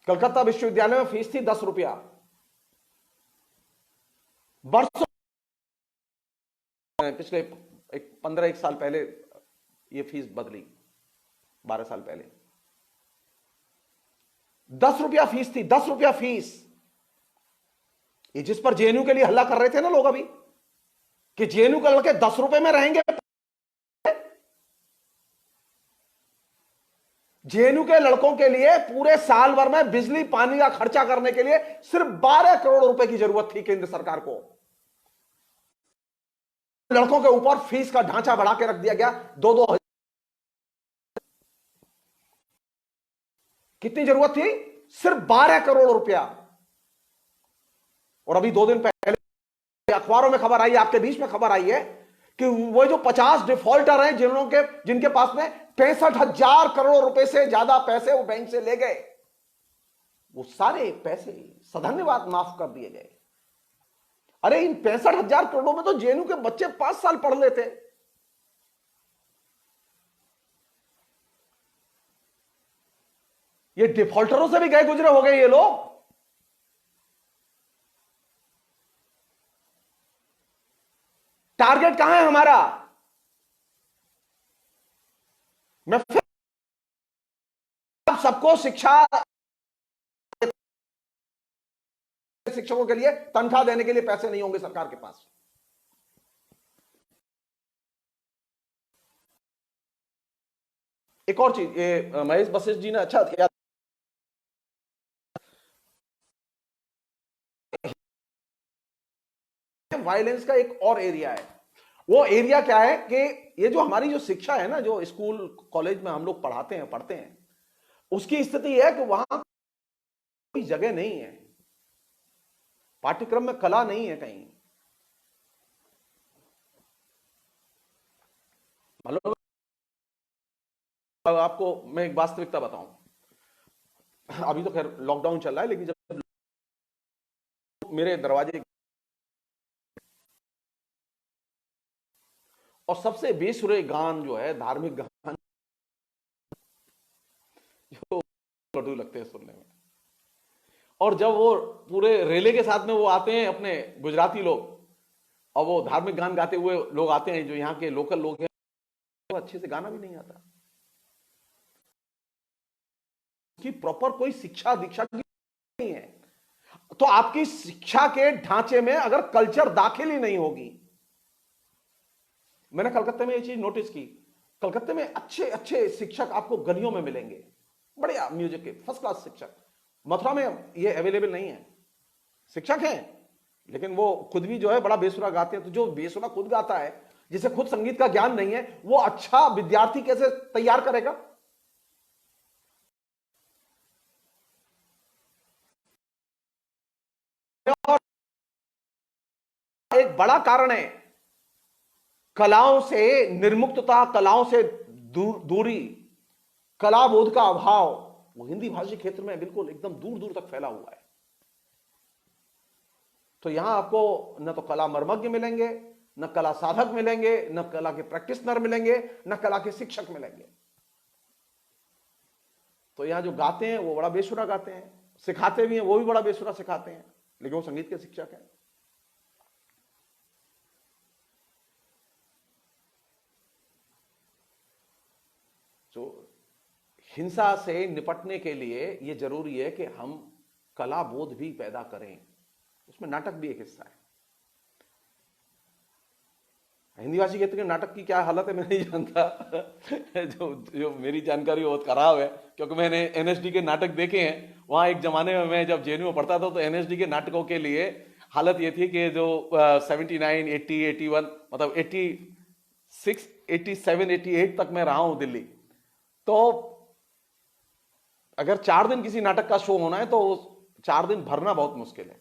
A: कलकत्ता विश्वविद्यालय में फीस थी 10 रुपया। वर्षों पिछले 15 साल पहले ये फीस बदली, 12 साल पहले 10 रुपया फीस थी, 10 रुपया फीस। ये जिस पर जेएनयू के लिए हल्ला कर रहे थे ना लोग अभी, कि जेएनयू के लड़के 10 रुपए में रहेंगे। जेएनयू के लड़कों के लिए पूरे साल भर में बिजली पानी का खर्चा करने के लिए सिर्फ 12 करोड़ रुपए की जरूरत थी केंद्र सरकार को। लड़कों के ऊपर फीस का ढांचा बढ़ा के रख दिया गया, 2-2 हजार। कितनी जरूरत थी? सिर्फ 12 करोड़ रुपया। और अभी 2 दिन पहले अखबारों में खबर आई है, आपके बीच में खबर आई है कि वो जो 50 डिफॉल्टर हैं जिनके पास में 65,000 करोड़ रुपए से ज्यादा पैसे वो बैंक से ले गए, वो सारे पैसे सधन्यवाद माफ कर दिए गए। अरे इन 65,000 करोड़ों में तो जेएनयू के बच्चे 5 साल पढ़ लेते। ये डिफॉल्टरों से भी गए गुजरे हो गए ये लोग। टारगेट कहां है हमारा? मैं फिर सबको शिक्षकों के लिए तनख्वाह देने के लिए पैसे नहीं होंगे सरकार के पास। एक और चीज, ये महेश वशिष्ठ जी ने अच्छा किया, वायलेंस का एक और एरिया है। वो एरिया क्या है कि ये जो हमारी जो शिक्षा है ना, जो स्कूल कॉलेज में हम लोग पढ़ते हैं, उसकी स्थिति है कि वहां कोई जगह नहीं है, पाठ्यक्रम में कला नहीं है कहीं। मतलब आपको मैं एक वास्तविकता बताऊं, अभी तो खैर लॉकडाउन चल रहा है, लेकिन जब मेरे दरवाजे और सबसे बेसुरे गान जो है, धार्मिक गान जो कटु लगते हैं सुनने में, और जब वो पूरे रेले के साथ में वो आते हैं अपने गुजराती लोग, और वो धार्मिक गान गाते हुए लोग आते हैं जो यहाँ के लोकल लोग हैं, तो अच्छे से गाना भी नहीं आता, कि प्रॉपर कोई शिक्षा दीक्षा नहीं है। तो आपकी शिक्षा के ढांचे में अगर कल्चर दाखिल ही नहीं होगी, मैंने कलकत्ते में ये चीज नोटिस की, कलकत्ते में अच्छे अच्छे शिक्षक आपको गलियों में मिलेंगे, बढ़िया म्यूजिक के फर्स्ट क्लास शिक्षक। मथुरा में ये अवेलेबल नहीं है, शिक्षक हैं लेकिन वो खुद भी जो है बड़ा बेसुरा गाते हैं। तो जो बेसुरा खुद गाता है, जिसे खुद संगीत का ज्ञान नहीं है, वो अच्छा विद्यार्थी कैसे तैयार करेगा? एक बड़ा कारण है कलाओं से निर्मुक्तता, कलाओं से दूरी, कला बोध का अभाव। वो हिंदी भाषी क्षेत्र में बिल्कुल एकदम दूर दूर तक फैला हुआ है। तो यहां आपको न तो कला मर्मज्ञ मिलेंगे, न कला साधक मिलेंगे, न कला के प्रैक्टिशनर मिलेंगे, न कला के शिक्षक मिलेंगे। तो यहां जो गाते हैं वो बड़ा बेसुरा गाते हैं, सिखाते भी हैं वो भी बड़ा बेसुरा सिखाते हैं, लेकिन वो संगीत के शिक्षक हैं। तो हिंसा से निपटने के लिए यह जरूरी है कि हम कला बोध भी पैदा करें। उसमें नाटक भी एक हिस्सा है। हिंदी भाषी क्षेत्र के नाटक की क्या हालत है मैं नहीं जानता जो मेरी जानकारी बहुत खराब है, क्योंकि मैंने एनएसडी के नाटक देखे हैं। वहां एक जमाने में मैं जब जेएनयू में पढ़ता था तो एनएसडी के नाटकों के लिए हालत ये थी कि जो 79, 80, 81 मतलब 86, 87, 88 तक मैं रहा हूं दिल्ली। तो अगर 4 दिन किसी नाटक का शो होना है तो 4 दिन भरना बहुत मुश्किल है।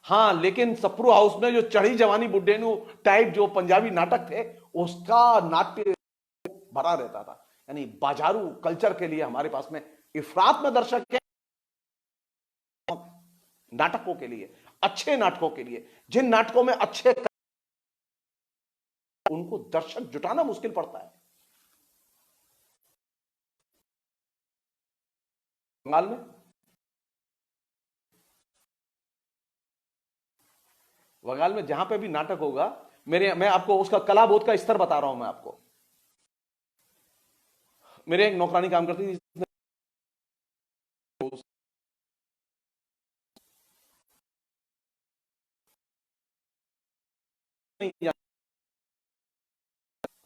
A: हाँ, लेकिन सप्रू हाउस में जो चढ़ी जवानी बुड्ढेनू टाइप जो पंजाबी नाटक थे, उसका नाट्य भरा रहता था। यानी बाजारू कल्चर के लिए हमारे पास में इफरात में दर्शक है, नाटकों के लिए, अच्छे नाटकों के लिए। जिन नाटकों में अच्छे, उनको दर्शक जुटाना मुश्किल पड़ता है। बंगाल में, बंगाल में जहां पे भी नाटक होगा, मैं आपको उसका कलाबोध का स्तर बता रहा हूं। मैं आपको, मेरे एक नौकरानी काम करती थी,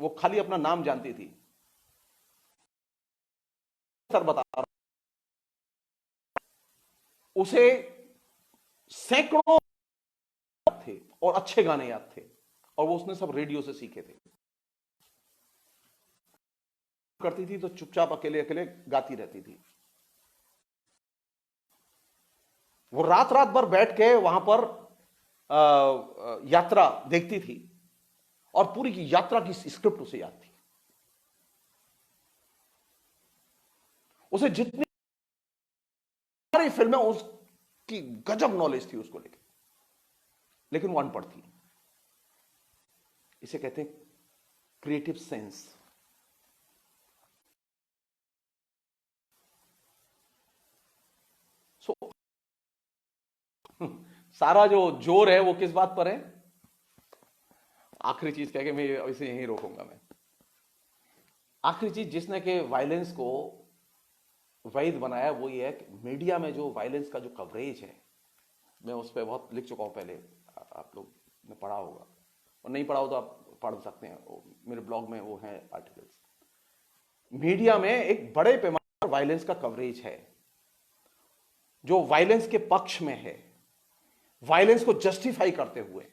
A: वो खाली अपना नाम जानती थी। सर बता रहा हूं, उसे सैकड़ों थे और अच्छे गाने याद थे, और वो उसने सब रेडियो से सीखे थे। करती थी तो चुपचाप अकेले अकेले गाती रहती थी। वो रात रात भर बैठ के वहां पर यात्रा देखती थी, और पूरी की यात्रा की स्क्रिप्ट उसे याद थी। उसे जितनी सारी फिल्में, उसकी गजब नॉलेज थी उसको लेकर, लेकिन वो अनपढ़ थी। इसे कहते हैं क्रिएटिव सेंस। सो सारा जो जोर है वो किस बात पर है? आखिरी चीज कह के मैं इसे यहीं रोकूंगा। मैं आखिरी चीज जिसने के वायलेंस को वैध बनाया, वो ये है कि मीडिया में जो वायलेंस का जो कवरेज है, मैं उस पर बहुत लिख चुका हूं पहले, आप लोग ने पढ़ा होगा, और नहीं पढ़ा हो तो आप पढ़ सकते हैं, मेरे ब्लॉग में वो हैं आर्टिकल्स। मीडिया में एक बड़े पैमाने पर वायलेंस का कवरेज है, जो वायलेंस के पक्ष में है, वायलेंस को जस्टिफाई करते हुए।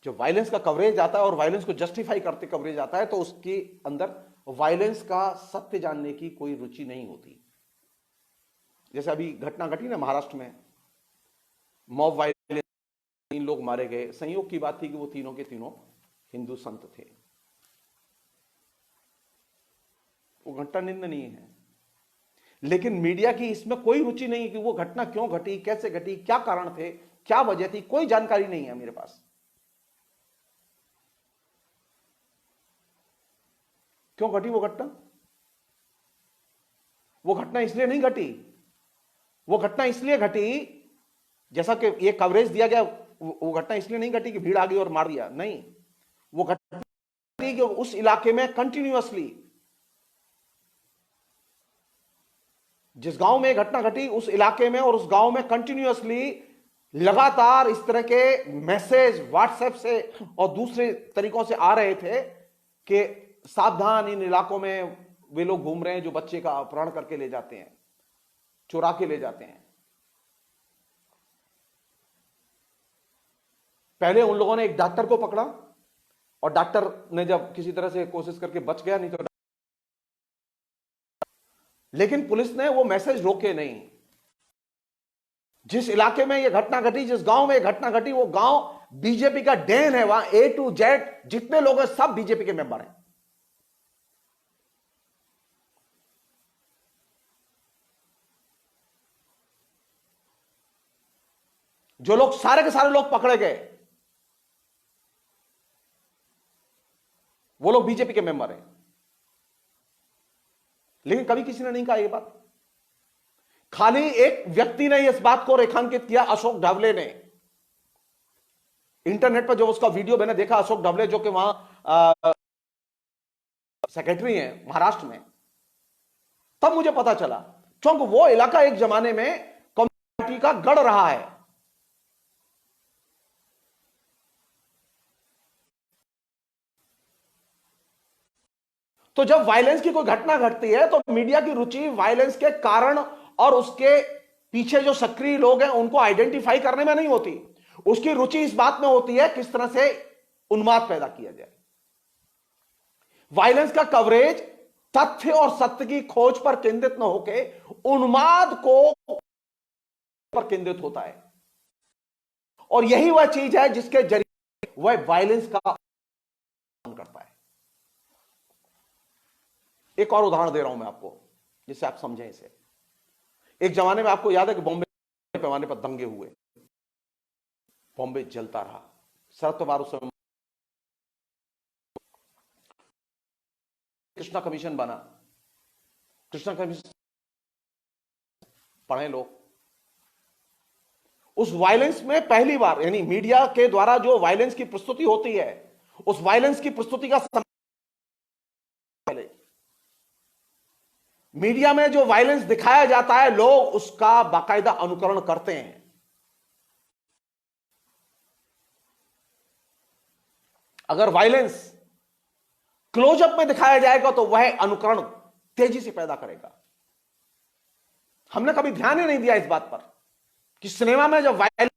A: जब वायलेंस का कवरेज आता है और वायलेंस को जस्टिफाई करते कवरेज आता है, तो उसके अंदर वायलेंस का सत्य जानने की कोई रुचि नहीं होती। जैसे अभी घटना घटी ना महाराष्ट्र में, मॉब वायलेंस, 3 लोग मारे गए। संयोग की बात थी कि वो तीनों के तीनों हिंदू संत थे। वो घटना निंदनीय है, लेकिन मीडिया की इसमें कोई रुचि नहीं है कि वो घटना क्यों घटी, कैसे घटी, क्या कारण थे, क्या वजह थी, कोई जानकारी नहीं है मेरे पास। क्यों घटी वो घटना? वो घटना इसलिए नहीं घटी, वो घटना इसलिए घटी, जैसा कि ये कवरेज दिया गया, वो घटना इसलिए नहीं घटी कि भीड़ आ गई और मार दिया, नहीं। वो घटना घटी कि उस इलाके में कंटिन्यूअसली, जिस गांव में घटना घटी उस इलाके में और उस गांव में कंटिन्यूअसली लगातार इस तरह के मैसेज व्हाट्सएप से और दूसरे तरीकों से आ रहे थे कि सावधान, इन इलाकों में वे लोग घूम रहे हैं जो बच्चे का अपहरण करके ले जाते हैं, चुरा के ले जाते हैं। पहले उन लोगों ने एक डॉक्टर को पकड़ा, और डॉक्टर ने जब किसी तरह से कोशिश करके बच गया, नहीं तो, लेकिन पुलिस ने वो मैसेज रोके नहीं। जिस इलाके में ये घटना घटी, जिस गांव में ये घटना घटी, वो गांव बीजेपी का डेन है। वहां A to Z जितने लोग हैं सब बीजेपी के मेंबर हैं। जो लोग सारे के सारे लोग पकड़े गए, वो लोग बीजेपी के मेंबर हैं। लेकिन कभी किसी ने नहीं कहा ये बात। खाली एक व्यक्ति ने इस बात को रेखांकित किया, अशोक ढावले ने। इंटरनेट पर जो उसका वीडियो मैंने देखा, अशोक ढावले जो कि वहां सेक्रेटरी हैं महाराष्ट्र में, तब मुझे पता चला, क्योंकि वो इलाका एक जमाने में कम्युनिस्ट पार्टी का गढ़ रहा है। तो जब वायलेंस की कोई घटना घटती है तो मीडिया की रुचि वायलेंस के कारण और उसके पीछे जो सक्रिय लोग हैं उनको आइडेंटिफाई करने में नहीं होती। उसकी रुचि इस बात में होती है किस तरह से उन्माद पैदा किया जाए। वायलेंस का कवरेज तथ्य और सत्य की खोज पर केंद्रित न होकर उन्माद को पर केंद्रित होता है, और यही वह चीज है जिसके जरिए वह वायलेंस का करता है। एक और उदाहरण दे रहा हूं मैं आपको, जिससे आप समझें इसे। एक जमाने में आपको याद है कि बॉम्बे पैमाने पर दंगे हुए, बॉम्बे जलता रहा, शरद पवार उस समय, कृष्णा कमीशन बना, कृष्णा कमीशन पढ़े लोग, उस वायलेंस में पहली बार यानी मीडिया के द्वारा जो वायलेंस की प्रस्तुति होती है, उस वायलेंस की प्रस्तुति का पहले मीडिया में जो वायलेंस दिखाया जाता है, लोग उसका बाकायदा अनुकरण करते हैं। अगर वायलेंस क्लोजअप में दिखाया जाएगा तो वह अनुकरण तेजी से पैदा करेगा। हमने कभी ध्यान ही नहीं दिया इस बात पर कि सिनेमा में जब वायलेंस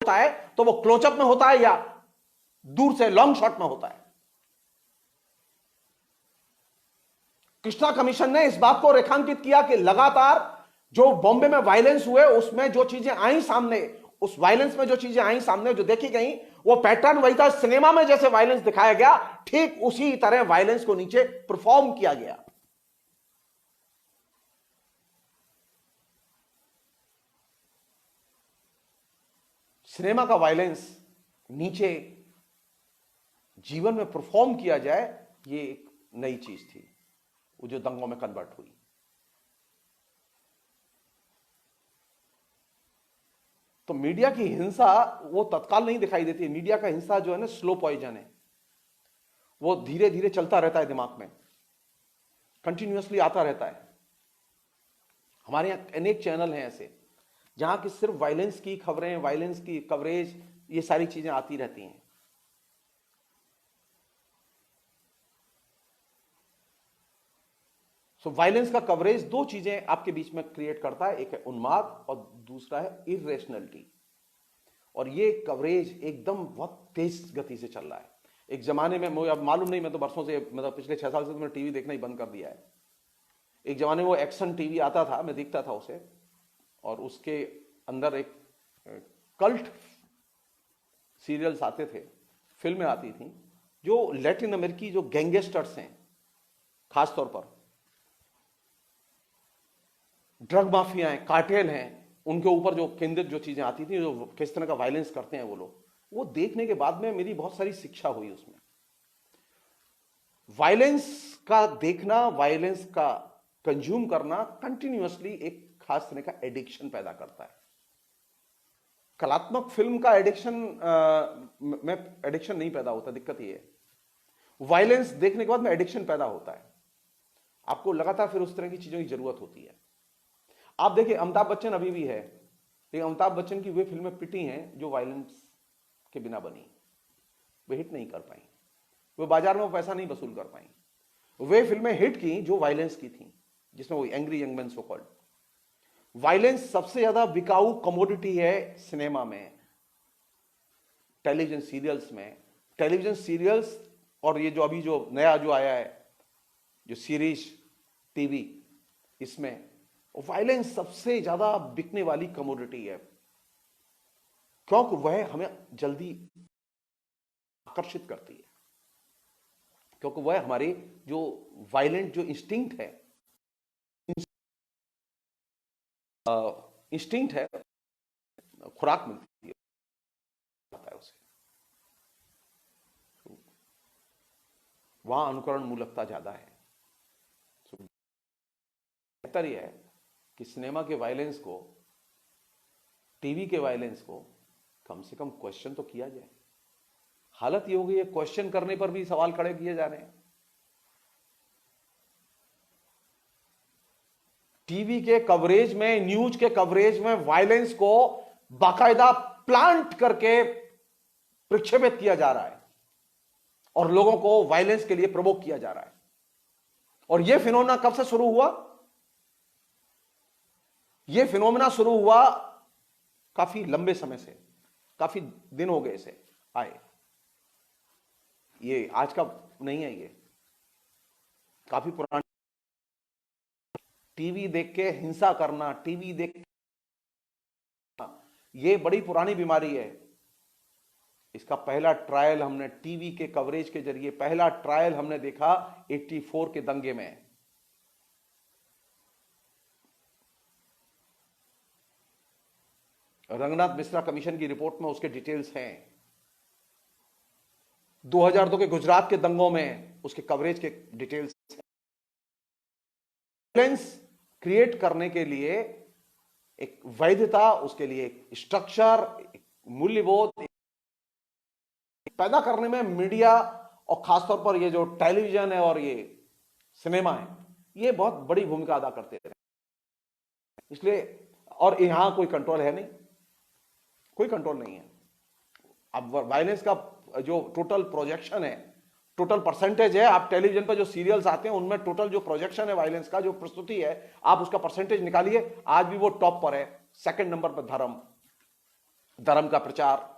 A: होता है तो वो क्लोजअप में होता है या दूर से लॉन्ग शॉट में होता है। कृष्णा कमीशन ने इस बात को रेखांकित किया कि लगातार जो बॉम्बे में वायलेंस हुए उसमें जो चीजें आई सामने, उस वायलेंस में जो चीजें आई सामने, जो देखी गई, वो पैटर्न वही था। सिनेमा में जैसे वायलेंस दिखाया गया, ठीक उसी तरह वायलेंस को नीचे परफॉर्म किया गया। सिनेमा का वायलेंस नीचे जीवन में परफॉर्म किया जाए, ये एक नई चीज थी, वो जो दंगों में कन्वर्ट हुई। तो मीडिया की हिंसा वो तत्काल नहीं दिखाई देती है। मीडिया का हिंसा जो है ना, स्लो पॉइजन है, वो धीरे धीरे चलता रहता है दिमाग में, कंटिन्यूअसली आता रहता है। हमारे यहां अनेक चैनल हैं ऐसे जहां की सिर्फ वायलेंस की खबरें, वायलेंस की कवरेज, ये सारी चीजें आती रहती हैं। सो वायलेंस का कवरेज दो चीजें आपके बीच में क्रिएट करता है, एक है उन्माद और दूसरा है इर्रेशनलिटी। और ये कवरेज एकदम बहुत तेज गति से चल रहा है। एक जमाने में, मुझे अब मालूम नहीं, मैं तो वर्षों से, मतलब पिछले 6 साल से तो मैंने टीवी देखना ही बंद कर दिया है। एक जमाने में वो एक्शन टीवी आता था, मैं देखता था उसे, और उसके अंदर एक कल्ट सीरियल्स आते थे, फिल्में आती थी, जो लैटिन अमेरिकी जो गैंगस्टर्स हैं, खासतौर पर ड्रग माफिया हैं, कार्टेल हैं, उनके ऊपर जो केंद्रित जो चीजें आती थी, जो किस तरह का वायलेंस करते हैं वो लोग, वो देखने के बाद में मेरी बहुत सारी शिक्षा हुई उसमें। वायलेंस का देखना, वायलेंस का कंज्यूम करना कंटिन्यूअसली एक खास तरह का एडिक्शन पैदा करता है। कलात्मक फिल्म का एडिक्शन में एडिक्शन नहीं पैदा होता, दिक्कत ये है। वायलेंस देखने के बाद में एडिक्शन पैदा होता है, आपको लगातार फिर उस तरह की चीजों की जरूरत होती है। आप देखिए, अमिताभ बच्चन अभी भी है, लेकिन अमिताभ बच्चन की वे फिल्में पिटी हैं जो वायलेंस के बिना बनी, वे हिट नहीं कर पाई, वे बाजार में वो पैसा नहीं वसूल कर पाई। वे फिल्में हिट की जो वायलेंस की थी, जिसमें वो angry young man so called. Violence सबसे ज्यादा बिकाऊ कमोडिटी है सिनेमा में, टेलीविजन सीरियल्स में। टेलीविजन सीरियल्स और ये जो अभी जो नया जो आया है, जो सीरीज टीवी, इसमें वायलेंस सबसे ज्यादा बिकने वाली कमोडिटी है, क्योंकि वह हमें जल्दी आकर्षित करती है, क्योंकि वह हमारे जो वायलेंट जो इंस्टिंक्ट है, इंस्टिंक्ट है, खुराक मिलती है उसे, वहां अनुकरण मूलकता ज्यादा है। बेहतर यह है कि सिनेमा के वायलेंस को, टीवी के वायलेंस को कम से कम क्वेश्चन तो किया जाए। हालत ये हो गई है, क्वेश्चन करने पर भी सवाल खड़े किए जा रहे हैं। टीवी के कवरेज में, न्यूज के कवरेज में वायलेंस को बाकायदा प्लांट करके प्रक्षेपित किया जा रहा है और लोगों को वायलेंस के लिए प्रवोक किया जा रहा है। और यह फिनोमेना कब से शुरू हुआ? यह फिनोमेना शुरू हुआ काफी लंबे समय से, काफी दिन हो गए इसे आए। ये आज का नहीं है, ये काफी पुराना। टीवी देख के हिंसा करना, टीवी देख, ये बड़ी पुरानी बीमारी है। इसका पहला ट्रायल हमने टीवी के कवरेज के जरिए, पहला ट्रायल हमने देखा 84 के दंगे में। रंगनाथ मिश्रा कमीशन की रिपोर्ट में उसके डिटेल्स हैं। 2002 के गुजरात के दंगों में उसके कवरेज के डिटेल्स हैं। वायलेंस क्रिएट करने के लिए एक वैधता, उसके लिए एक स्ट्रक्चर, एक मूल्यबोध पैदा करने में मीडिया और खासतौर पर ये जो टेलीविजन है और ये सिनेमा है, ये बहुत बड़ी भूमिका अदा करते रहे। इसलिए और यहां कोई कंट्रोल है नहीं, कोई कंट्रोल नहीं है। अब वायलेंस का जो टोटल प्रोजेक्शन है, टोटल परसेंटेज है, आप टेलीविजन पर जो सीरियल्स आते हैं उनमें टोटल जो प्रोजेक्शन है वायलेंस का, जो प्रस्तुति है, आप उसका परसेंटेज निकालिए, आज भी वो टॉप पर है। सेकंड नंबर पर धर्म, धर्म का प्रचार।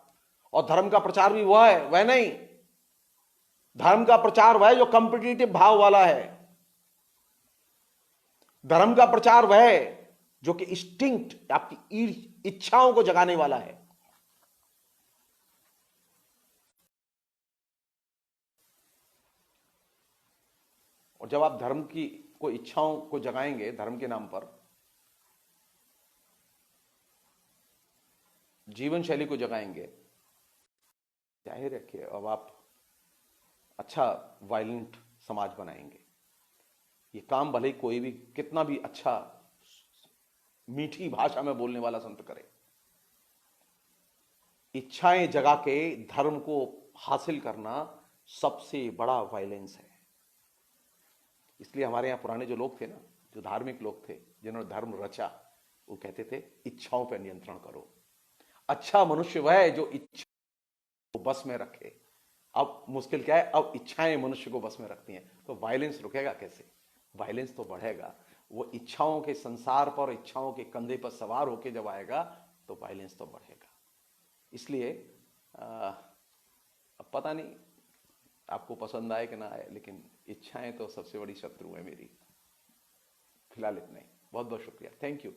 A: और धर्म का प्रचार भी वह है, वह नहीं, धर्म का प्रचार वह है जो कॉम्पिटिटिव भाव वाला है। धर्म का प्रचार वह है जो कि इंस्टिंक्ट, आपकी इच्छाओं को जगाने वाला है। और जब आप धर्म की को इच्छाओं को जगाएंगे धर्म के नाम पर, जीवन शैली को जगाएंगे, जाहिर है कि अब आप अच्छा वायलेंट समाज बनाएंगे। ये काम भले ही कोई भी कितना भी अच्छा मीठी भाषा में बोलने वाला संत करे, इच्छाएं जगा के धर्म को हासिल करना सबसे बड़ा वायलेंस है। इसलिए हमारे यहां पुराने जो लोग थे ना, जो धार्मिक लोग थे, जिन्होंने धर्म रचा, वो कहते थे इच्छाओं पर नियंत्रण करो। अच्छा मनुष्य वह है जो इच्छा को बस में रखे। अब मुश्किल क्या है, अब इच्छाएं मनुष्य को बस में रखती हैं, तो वायलेंस रुकेगा कैसे? वायलेंस तो बढ़ेगा। वो इच्छाओं के संसार पर, इच्छाओं के कंधे पर सवार होके जब आएगा तो वायलेंस तो बढ़ेगा। इसलिए अब पता नहीं आपको पसंद आए कि ना आए, लेकिन इच्छाएं तो सबसे बड़ी शत्रु है मेरी। फिलहाल इतना ही। बहुत बहुत शुक्रिया, थैंक यू।